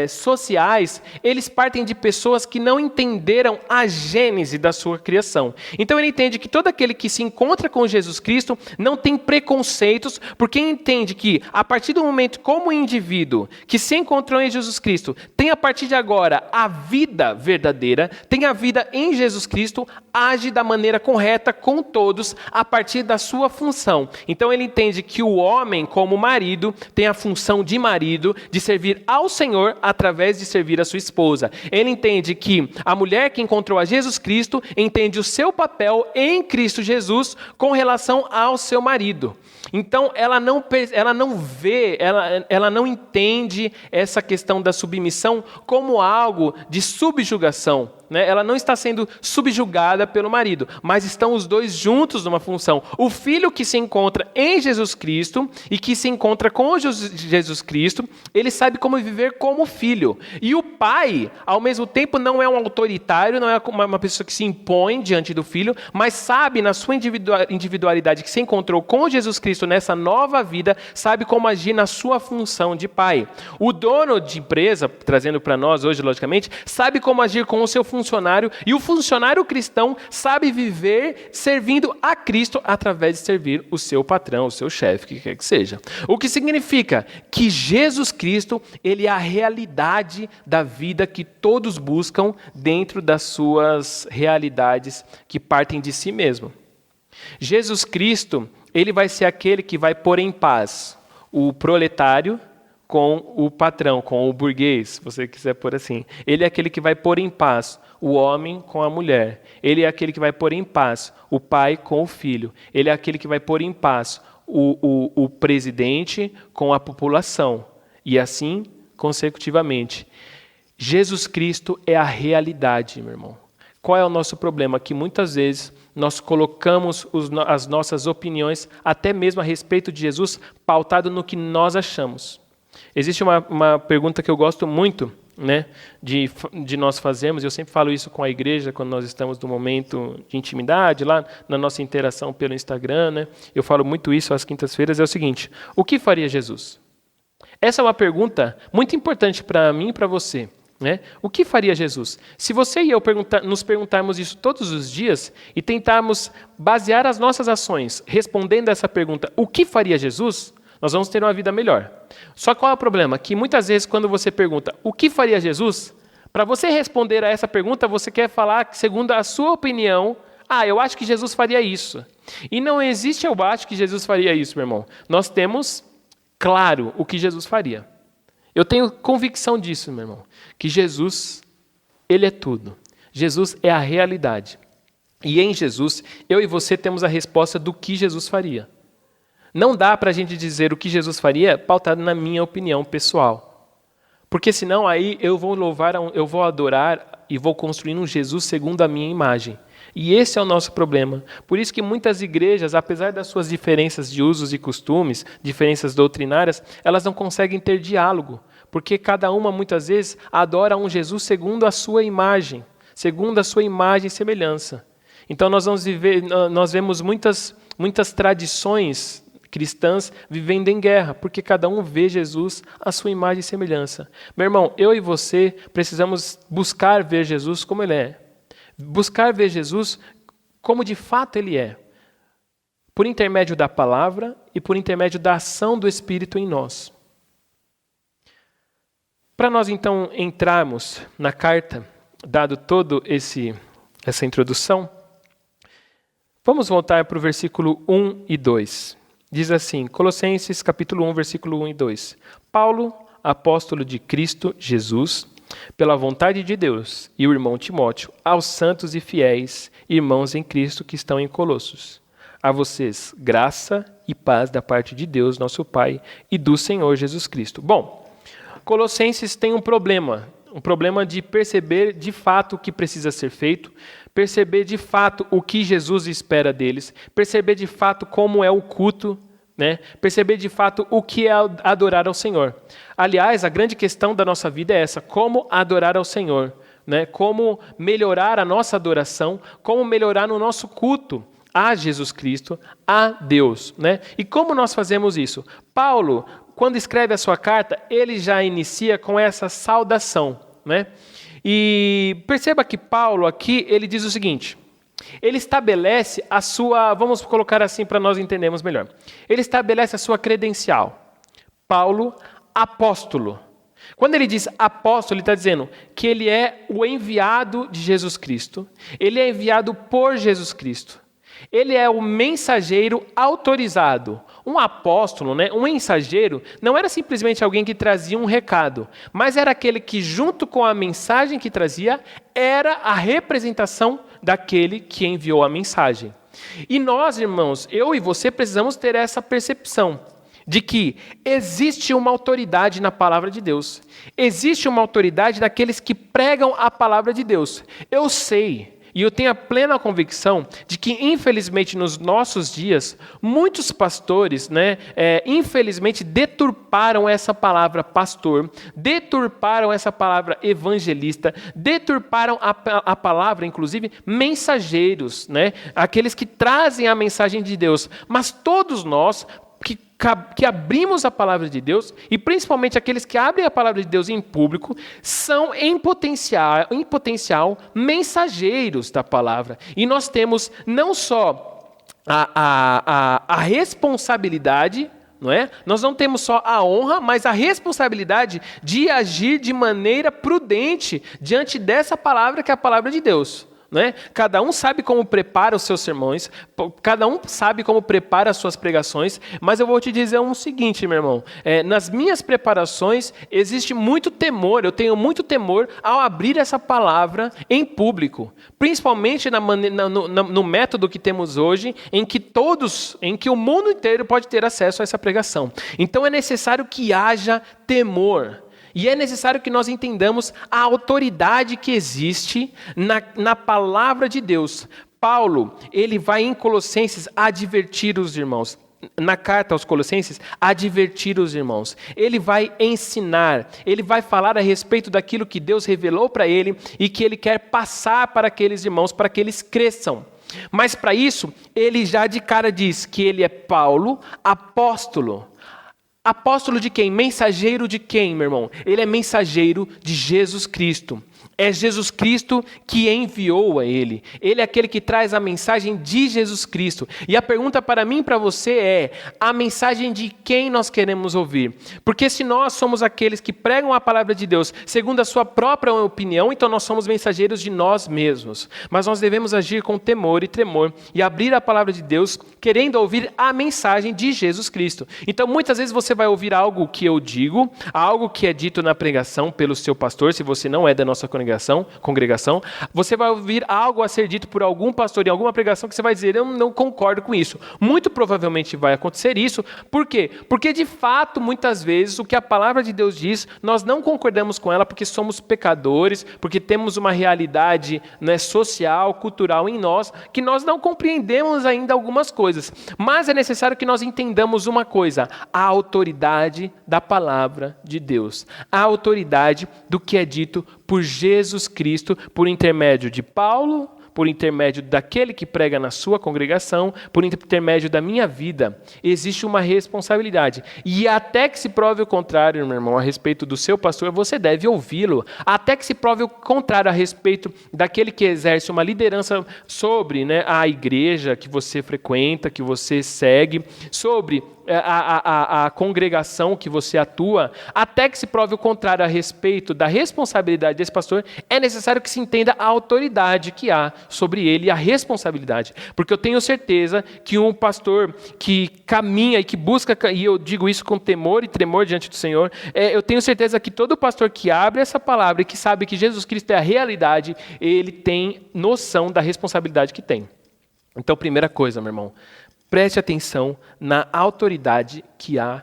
sociais, eles partem de pessoas que não entenderam a gênese da sua criação. Então ele entende que todo aquele que se encontra com Jesus Cristo não tem preconceito, porque entende que, a partir do momento como indivíduo que se encontrou em Jesus Cristo, tem a partir de agora a vida verdadeira, tem a vida em Jesus Cristo, age da maneira correta com todos, a partir da sua função. Então ele entende que o homem, como marido, tem a função de marido, de servir ao Senhor através de servir a sua esposa. Ele entende que a mulher que encontrou a Jesus Cristo, entende o seu papel em Cristo Jesus com relação ao seu marido. Então, ela não vê, ela não entende essa questão da submissão como algo de subjugação. Né? Ela não está sendo subjugada pelo marido, mas estão os dois juntos numa função. O filho que se encontra em Jesus Cristo e que se encontra com Jesus Cristo, ele sabe como viver como filho. E o pai, ao mesmo tempo, não é um autoritário, não é uma pessoa que se impõe diante do filho, mas sabe na sua individualidade que se encontrou com Jesus Cristo nessa nova vida, sabe como agir na sua função de pai. O dono de empresa, trazendo para nós hoje, logicamente, sabe como agir com o seu funcionário, e o funcionário cristão sabe viver servindo a Cristo através de servir o seu patrão, o seu chefe, que quer que seja. O que significa que Jesus Cristo, ele é a realidade da vida que todos buscam dentro das suas realidades que partem de si mesmo. Jesus Cristo, ele vai ser aquele que vai pôr em paz o proletário com o patrão, com o burguês, se você quiser pôr assim. Ele é aquele que vai pôr em paz o homem com a mulher. Ele é aquele que vai pôr em paz o pai com o filho. Ele é aquele que vai pôr em paz o presidente com a população. E assim, consecutivamente. Jesus Cristo é a realidade, meu irmão. Qual é o nosso problema? Que muitas vezes nós colocamos as nossas opiniões, até mesmo a respeito de Jesus, pautado no que nós achamos. Existe uma pergunta que eu gosto muito, né, de nós fazermos, eu sempre falo isso com a igreja, quando nós estamos no momento de intimidade, lá na nossa interação pelo Instagram, né, eu falo muito isso às quintas-feiras, é o seguinte: o que faria Jesus? Essa é uma pergunta muito importante para mim e para você. Né? O que faria Jesus? Se você e eu nos perguntarmos isso todos os dias e tentarmos basear as nossas ações respondendo essa pergunta, o que faria Jesus? Nós vamos ter uma vida melhor. Só qual é o problema? Que muitas vezes quando você pergunta o que faria Jesus, para você responder a essa pergunta, você quer falar segundo a sua opinião, eu acho que Jesus faria isso. E não existe eu acho que Jesus faria isso, meu irmão. Nós temos claro o que Jesus faria. Eu tenho convicção disso, meu irmão, que Jesus, ele é tudo. Jesus é a realidade. E em Jesus, eu e você temos a resposta do que Jesus faria. Não dá para a gente dizer o que Jesus faria pautado na minha opinião pessoal. Porque senão aí eu vou adorar e vou construir um Jesus segundo a minha imagem. E esse é o nosso problema. Por isso que muitas igrejas, apesar das suas diferenças de usos e costumes, diferenças doutrinárias, elas não conseguem ter diálogo. Porque cada uma, muitas vezes, adora um Jesus segundo a sua imagem e semelhança. Então nós vemos muitas tradições cristãs vivendo em guerra, porque cada um vê Jesus à sua imagem e semelhança. Meu irmão, eu e você precisamos buscar ver Jesus como Ele é. Buscar ver Jesus como de fato Ele é. Por intermédio da palavra e por intermédio da ação do Espírito em nós. Para nós então entrarmos na carta, dado todo essa introdução, vamos voltar para o versículo 1 e 2. Diz assim, Colossenses capítulo 1, versículo 1 e 2. Paulo, apóstolo de Cristo Jesus, pela vontade de Deus, e o irmão Timóteo, aos santos e fiéis irmãos em Cristo que estão em Colossos. A vocês, graça e paz da parte de Deus, nosso Pai, e do Senhor Jesus Cristo. Bom, Colossenses tem um problema de perceber de fato o que precisa ser feito, perceber de fato o que Jesus espera deles, perceber de fato como é o culto, né? Perceber de fato o que é adorar ao Senhor. Aliás, a grande questão da nossa vida é essa, como adorar ao Senhor, né? Como melhorar a nossa adoração, como melhorar no nosso culto a Jesus Cristo, a Deus, né? E como nós fazemos isso? Paulo, quando escreve a sua carta, ele já inicia com essa saudação, né? E perceba que Paulo aqui, ele diz o seguinte, ele estabelece a sua, vamos colocar assim para nós entendermos melhor, ele estabelece a sua credencial. Paulo, apóstolo. Quando ele diz apóstolo, ele está dizendo que ele é o enviado de Jesus Cristo, ele é enviado por Jesus Cristo. Ele é o mensageiro autorizado. Um apóstolo, né, um mensageiro, não era simplesmente alguém que trazia um recado, mas era aquele que, junto com a mensagem que trazia, era a representação daquele que enviou a mensagem. E nós, irmãos, eu e você precisamos ter essa percepção de que existe uma autoridade na palavra de Deus. Existe uma autoridade daqueles que pregam a palavra de Deus. Eu sei, e eu tenho a plena convicção de que, infelizmente, nos nossos dias, muitos pastores, infelizmente, deturparam essa palavra pastor, deturparam essa palavra evangelista, deturparam a palavra, inclusive, mensageiros, aqueles que trazem a mensagem de Deus. Mas todos nós que abrimos a palavra de Deus, e principalmente aqueles que abrem a palavra de Deus em público, são em potencial mensageiros da palavra. E nós temos não só a responsabilidade, não é? Nós não temos só a honra, mas a responsabilidade de agir de maneira prudente diante dessa palavra que é a palavra de Deus. Cada um sabe como prepara os seus sermões, cada um sabe como prepara as suas pregações, mas eu vou te dizer o seguinte, meu irmão, nas minhas preparações existe muito temor, eu tenho muito temor ao abrir essa palavra em público, principalmente no método que temos hoje, em que o mundo inteiro pode ter acesso a essa pregação. Então é necessário que haja temor. E é necessário que nós entendamos a autoridade que existe na palavra de Deus. Paulo, ele vai em Colossenses advertir os irmãos. Na carta aos Colossenses, advertir os irmãos. Ele vai ensinar, ele vai falar a respeito daquilo que Deus revelou para ele e que ele quer passar para aqueles irmãos, para que eles cresçam. Mas para isso, ele já de cara diz que ele é Paulo, apóstolo. Apóstolo de quem? Mensageiro de quem, meu irmão? Ele é mensageiro de Jesus Cristo. É Jesus Cristo que enviou a ele. Ele é aquele que traz a mensagem de Jesus Cristo. E a pergunta para mim e para você é: a mensagem de quem nós queremos ouvir? Porque se nós somos aqueles que pregam a palavra de Deus segundo a sua própria opinião, então nós somos mensageiros de nós mesmos. Mas nós devemos agir com temor e tremor e abrir a palavra de Deus querendo ouvir a mensagem de Jesus Cristo. Então muitas vezes você vai ouvir algo que eu digo, algo que é dito na pregação pelo seu pastor, se você não é da nossa congregação, você vai ouvir algo a ser dito por algum pastor em alguma pregação que você vai dizer: eu não concordo com isso. Muito provavelmente vai acontecer isso. Por quê? Porque de fato, muitas vezes, o que a palavra de Deus diz, nós não concordamos com ela porque somos pecadores, porque temos uma realidade social, cultural em nós, que nós não compreendemos ainda algumas coisas. Mas é necessário que nós entendamos uma coisa: a autoridade da palavra de Deus, a autoridade do que é dito por Jesus Cristo, por intermédio de Paulo, por intermédio daquele que prega na sua congregação, por intermédio da minha vida. Existe uma responsabilidade. E até que se prove o contrário, meu irmão, a respeito do seu pastor, você deve ouvi-lo. Até que se prove o contrário a respeito daquele que exerce uma liderança sobre a igreja que você frequenta, que você segue, sobre a congregação que você atua, até que se prove o contrário a respeito da responsabilidade desse pastor, é necessário que se entenda a autoridade que há sobre ele e a responsabilidade. Porque eu tenho certeza que um pastor que caminha e que busca, e eu digo isso com temor e tremor diante do Senhor, eu tenho certeza que todo pastor que abre essa palavra e que sabe que Jesus Cristo é a realidade, ele tem noção da responsabilidade que tem. Então, primeira coisa, meu irmão, preste atenção na autoridade que há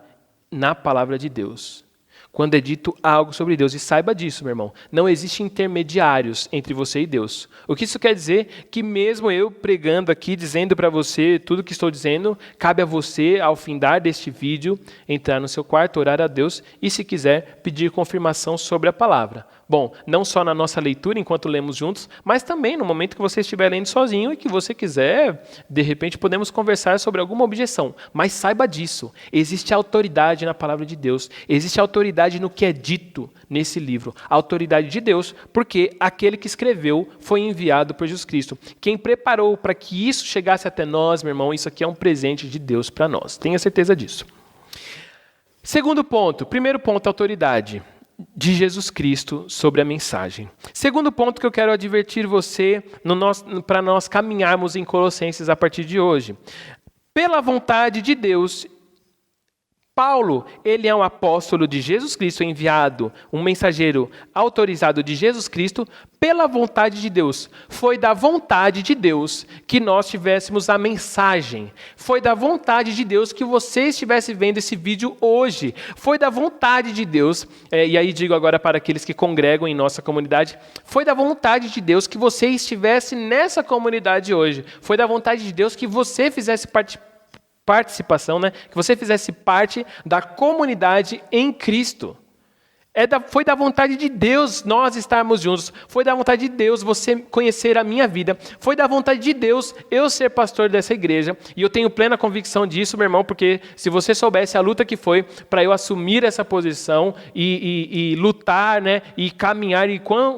na palavra de Deus. Quando é dito algo sobre Deus, e saiba disso, meu irmão, não existem intermediários entre você e Deus. O que isso quer dizer? Que mesmo eu pregando aqui, dizendo para você tudo o que estou dizendo, cabe a você, ao findar deste vídeo, entrar no seu quarto, orar a Deus e, se quiser, pedir confirmação sobre a palavra. Bom, não só na nossa leitura, enquanto lemos juntos, mas também no momento que você estiver lendo sozinho e que você quiser, de repente podemos conversar sobre alguma objeção. Mas saiba disso, existe autoridade na palavra de Deus, existe autoridade no que é dito nesse livro. A autoridade de Deus, porque aquele que escreveu foi enviado por Jesus Cristo. Quem preparou para que isso chegasse até nós, meu irmão, isso aqui é um presente de Deus para nós. Tenha certeza disso. Segundo ponto, primeiro ponto, autoridade de Jesus Cristo sobre a mensagem. Segundo ponto que eu quero advertir você para nós caminharmos em Colossenses a partir de hoje. Pela vontade de Deus, Paulo, ele é um apóstolo de Jesus Cristo, enviado, um mensageiro autorizado de Jesus Cristo pela vontade de Deus. Foi da vontade de Deus que nós tivéssemos a mensagem. Foi da vontade de Deus que você estivesse vendo esse vídeo hoje. Foi da vontade de Deus, e aí digo agora para aqueles que congregam em nossa comunidade, foi da vontade de Deus que você estivesse nessa comunidade hoje. Foi da vontade de Deus que você fizesse participação, que você fizesse parte da comunidade em Cristo. Foi da vontade de Deus nós estarmos juntos. Foi da vontade de Deus você conhecer a minha vida. Foi da vontade de Deus eu ser pastor dessa igreja. E eu tenho plena convicção disso, meu irmão, porque se você soubesse a luta que foi para eu assumir essa posição e lutar, e caminhar, e quão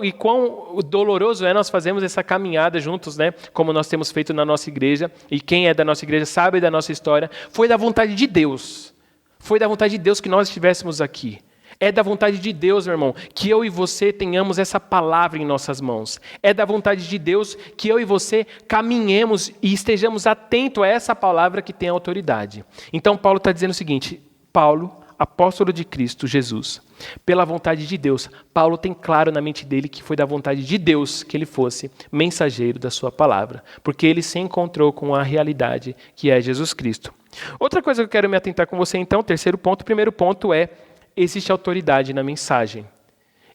doloroso é nós fazermos essa caminhada juntos, como nós temos feito na nossa igreja. E quem é da nossa igreja sabe da nossa história. Foi da vontade de Deus. Foi da vontade de Deus que nós estivéssemos aqui. É da vontade de Deus, meu irmão, que eu e você tenhamos essa palavra em nossas mãos. É da vontade de Deus que eu e você caminhemos e estejamos atentos a essa palavra que tem autoridade. Então Paulo está dizendo o seguinte, Paulo, apóstolo de Cristo Jesus, pela vontade de Deus, Paulo tem claro na mente dele que foi da vontade de Deus que ele fosse mensageiro da sua palavra, porque ele se encontrou com a realidade que é Jesus Cristo. Outra coisa que eu quero me atentar com você então, terceiro ponto, o primeiro ponto é: existe autoridade na mensagem.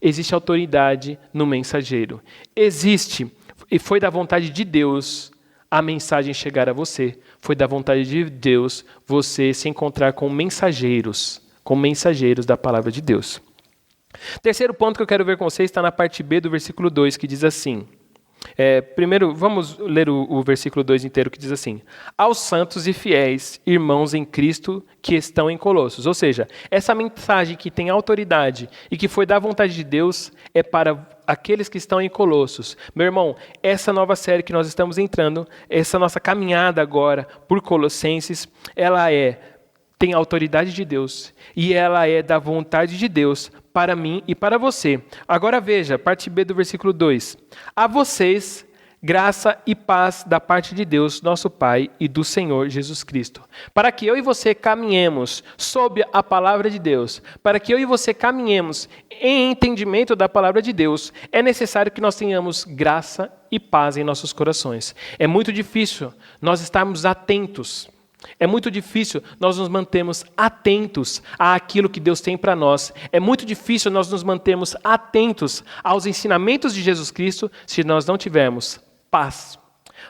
Existe autoridade no mensageiro. Existe, e foi da vontade de Deus a mensagem chegar a você. Foi da vontade de Deus você se encontrar com mensageiros da palavra de Deus. Terceiro ponto que eu quero ver com você está na parte B do versículo 2, que diz assim. Primeiro, vamos ler o versículo 2 inteiro, que diz assim: aos santos e fiéis irmãos em Cristo que estão em Colossos. Ou seja, essa mensagem que tem autoridade e que foi da vontade de Deus é para aqueles que estão em Colossos. Meu irmão, essa nova série que nós estamos entrando, essa nossa caminhada agora por Colossenses, ela tem a autoridade de Deus e ela é da vontade de Deus para mim e para você. Agora veja, parte B do versículo 2. A vocês, graça e paz da parte de Deus, nosso Pai, e do Senhor Jesus Cristo. Para que eu e você caminhemos sob a palavra de Deus, para que eu e você caminhemos em entendimento da palavra de Deus, é necessário que nós tenhamos graça e paz em nossos corações. É muito difícil nós estarmos atentos. É muito difícil nós nos mantermos atentos àquilo que Deus tem para nós. É muito difícil nós nos mantermos atentos aos ensinamentos de Jesus Cristo se nós não tivermos paz.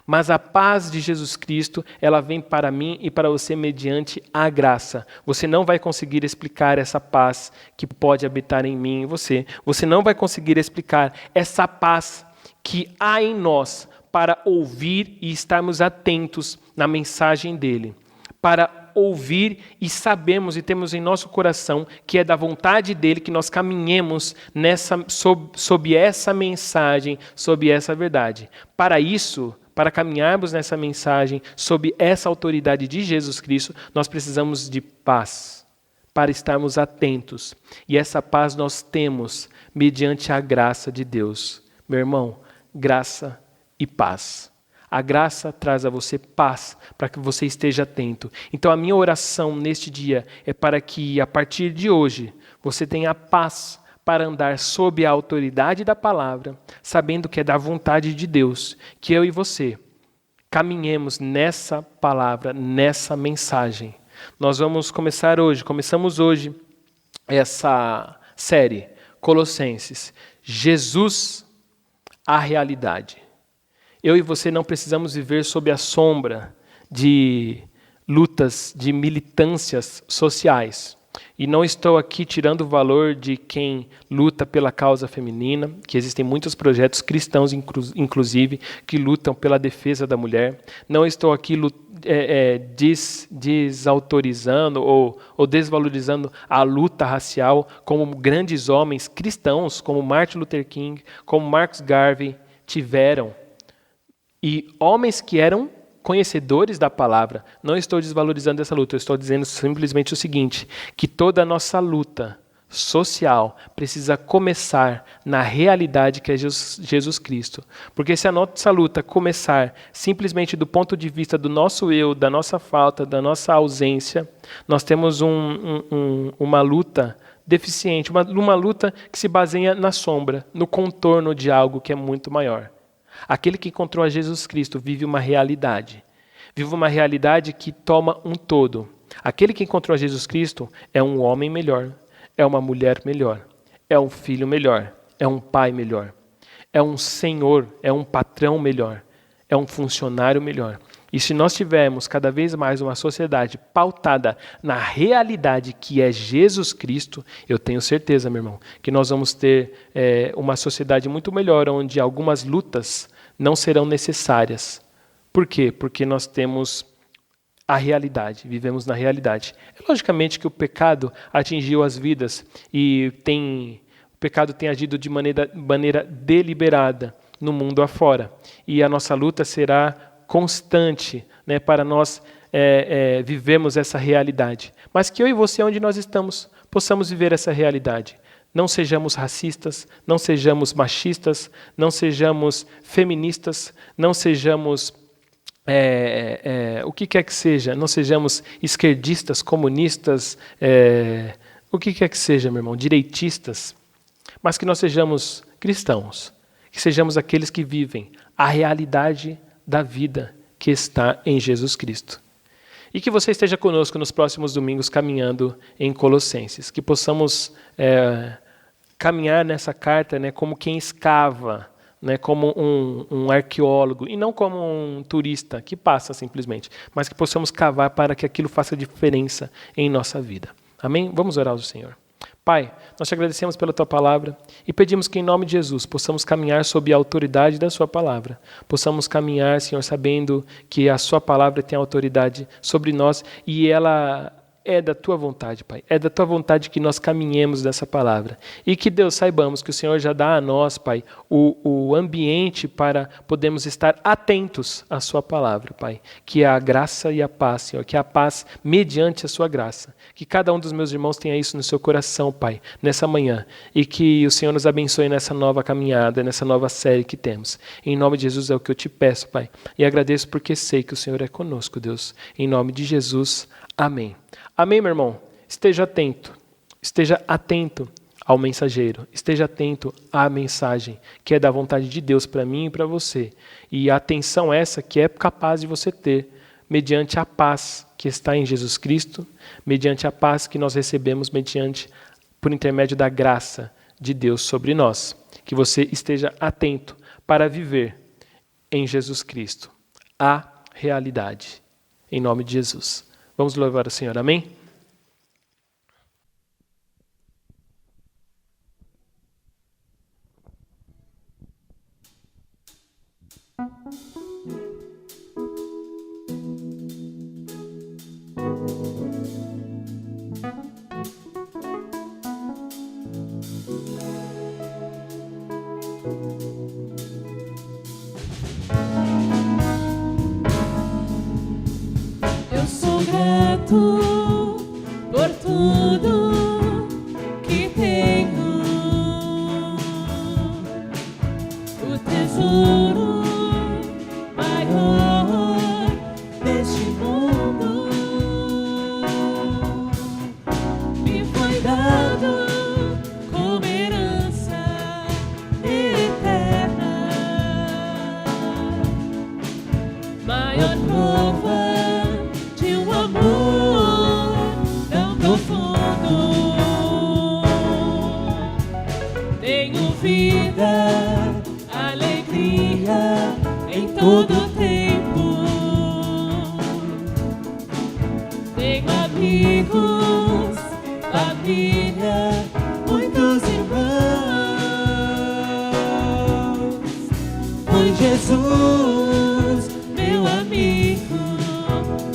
Mas a paz de Jesus Cristo, ela vem para mim e para você mediante a graça. Você não vai conseguir explicar essa paz que pode habitar em mim e você. Você não vai conseguir explicar essa paz que há em nós para ouvir e estarmos atentos na mensagem dele. Para ouvir e sabemos e temos em nosso coração que é da vontade dele que nós caminhemos sob essa mensagem, sob essa verdade. Para isso, para caminharmos nessa mensagem, sob essa autoridade de Jesus Cristo, nós precisamos de paz, para estarmos atentos. E essa paz nós temos mediante a graça de Deus. Meu irmão, graça e paz. A graça traz a você paz, para que você esteja atento. Então a minha oração neste dia é para que a partir de hoje você tenha paz para andar sob a autoridade da palavra, sabendo que é da vontade de Deus, que eu e você caminhemos nessa palavra, nessa mensagem. Nós começamos hoje essa série, Colossenses, Jesus, a realidade. Eu e você não precisamos viver sob a sombra de lutas, de militâncias sociais. E não estou aqui tirando o valor de quem luta pela causa feminina, que existem muitos projetos cristãos, inclusive, que lutam pela defesa da mulher. Não estou aqui desautorizando ou desvalorizando a luta racial, como grandes homens cristãos, como Martin Luther King, como Marcus Garvey, tiveram. E homens que eram conhecedores da palavra. Não estou desvalorizando essa luta, eu estou dizendo simplesmente o seguinte, que toda a nossa luta social precisa começar na realidade que é Jesus Cristo. Porque se a nossa luta começar simplesmente do ponto de vista do nosso eu, da nossa falta, da nossa ausência, Nós temos uma luta deficiente, uma luta que se baseia na sombra, no contorno de algo que é muito maior. Aquele que encontrou a Jesus Cristo vive uma realidade. Vive uma realidade que toma um todo. Aquele que encontrou a Jesus Cristo é um homem melhor, é uma mulher melhor, é um filho melhor, é um pai melhor, é um senhor, é um patrão melhor, é um funcionário melhor. E se nós tivermos cada vez mais uma sociedade pautada na realidade que é Jesus Cristo, eu tenho certeza, meu irmão, que nós vamos ter uma sociedade muito melhor, onde algumas lutas não serão necessárias. Por quê? Porque nós temos a realidade, vivemos na realidade. É logicamente que o pecado atingiu as vidas e o pecado tem agido de maneira deliberada no mundo afora. E a nossa luta será constante, né, para nós vivermos essa realidade. Mas que eu e você, onde nós estamos, possamos viver essa realidade. Não sejamos racistas, não sejamos machistas, não sejamos feministas, não sejamos o que quer que seja, não sejamos esquerdistas, comunistas, o que quer que seja, meu irmão, direitistas, mas que nós sejamos cristãos, que sejamos aqueles que vivem a realidade da vida que está em Jesus Cristo. E que você esteja conosco nos próximos domingos caminhando em Colossenses, que possamos caminhar nessa carta, né, como quem escava, né, como um arqueólogo, e não como um turista que passa simplesmente, mas que possamos cavar para que aquilo faça diferença em nossa vida. Amém? Vamos orar ao Senhor. Pai, nós te agradecemos pela Tua palavra e pedimos que em nome de Jesus possamos caminhar sob a autoridade da Sua palavra. Possamos caminhar, Senhor, sabendo que a Sua palavra tem autoridade sobre nós e ela é da Tua vontade, Pai. É da Tua vontade que nós caminhemos dessa palavra. E que, Deus, saibamos que o Senhor já dá a nós, Pai, o ambiente para podermos estar atentos à Sua palavra, Pai. Que a graça e a paz, Senhor, que a paz mediante a Sua graça. Que cada um dos meus irmãos tenha isso no seu coração, Pai, nessa manhã. E que o Senhor nos abençoe nessa nova caminhada, nessa nova série que temos. Em nome de Jesus é o que eu te peço, Pai. E agradeço porque sei que o Senhor é conosco, Deus. Em nome de Jesus, amém. Amém, meu irmão? Esteja atento ao mensageiro, esteja atento à mensagem que é da vontade de Deus para mim e para você. E a atenção essa que é capaz de você ter, mediante a paz que está em Jesus Cristo, mediante a paz que nós recebemos por intermédio da graça de Deus sobre nós. Que você esteja atento para viver em Jesus Cristo a realidade. Em nome de Jesus. Vamos louvar o Senhor, amém? Eu sou grato por tudo que tenho, o tesouro maior deste mundo me foi dado como herança eterna, maior prova de um amor tão profundo. Tenho vida, alegria em todo tempo. Tenho amigos, família, muitos irmãos. Foi Jesus, meu amigo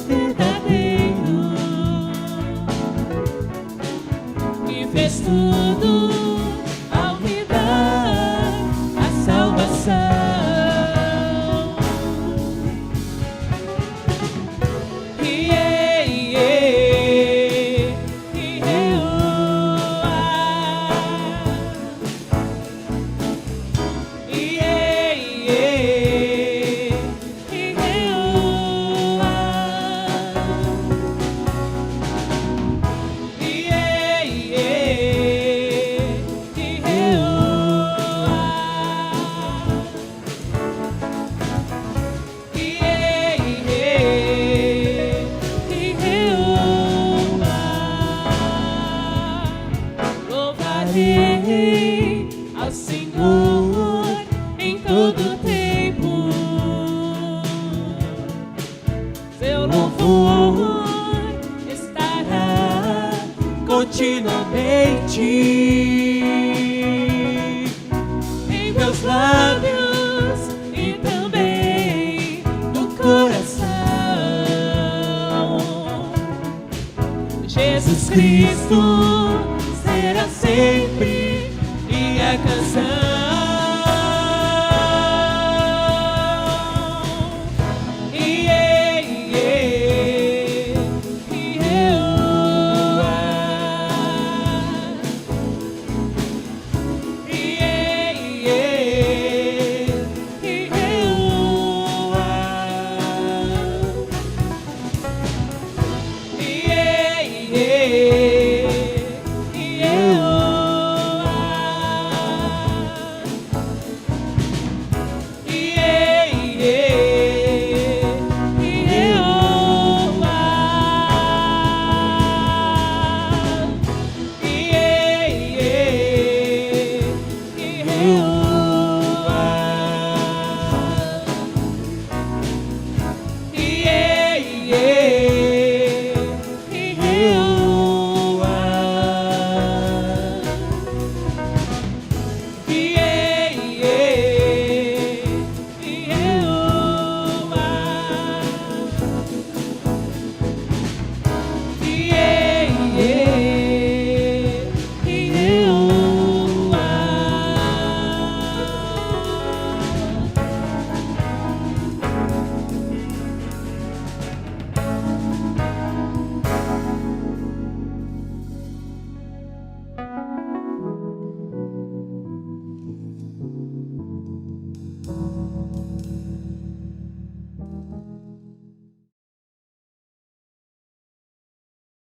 verdadeiro, que fez tudo ao me dar a salvação. continuamente em meus lábios e também no coração. Jesus Cristo será sempre minha canção.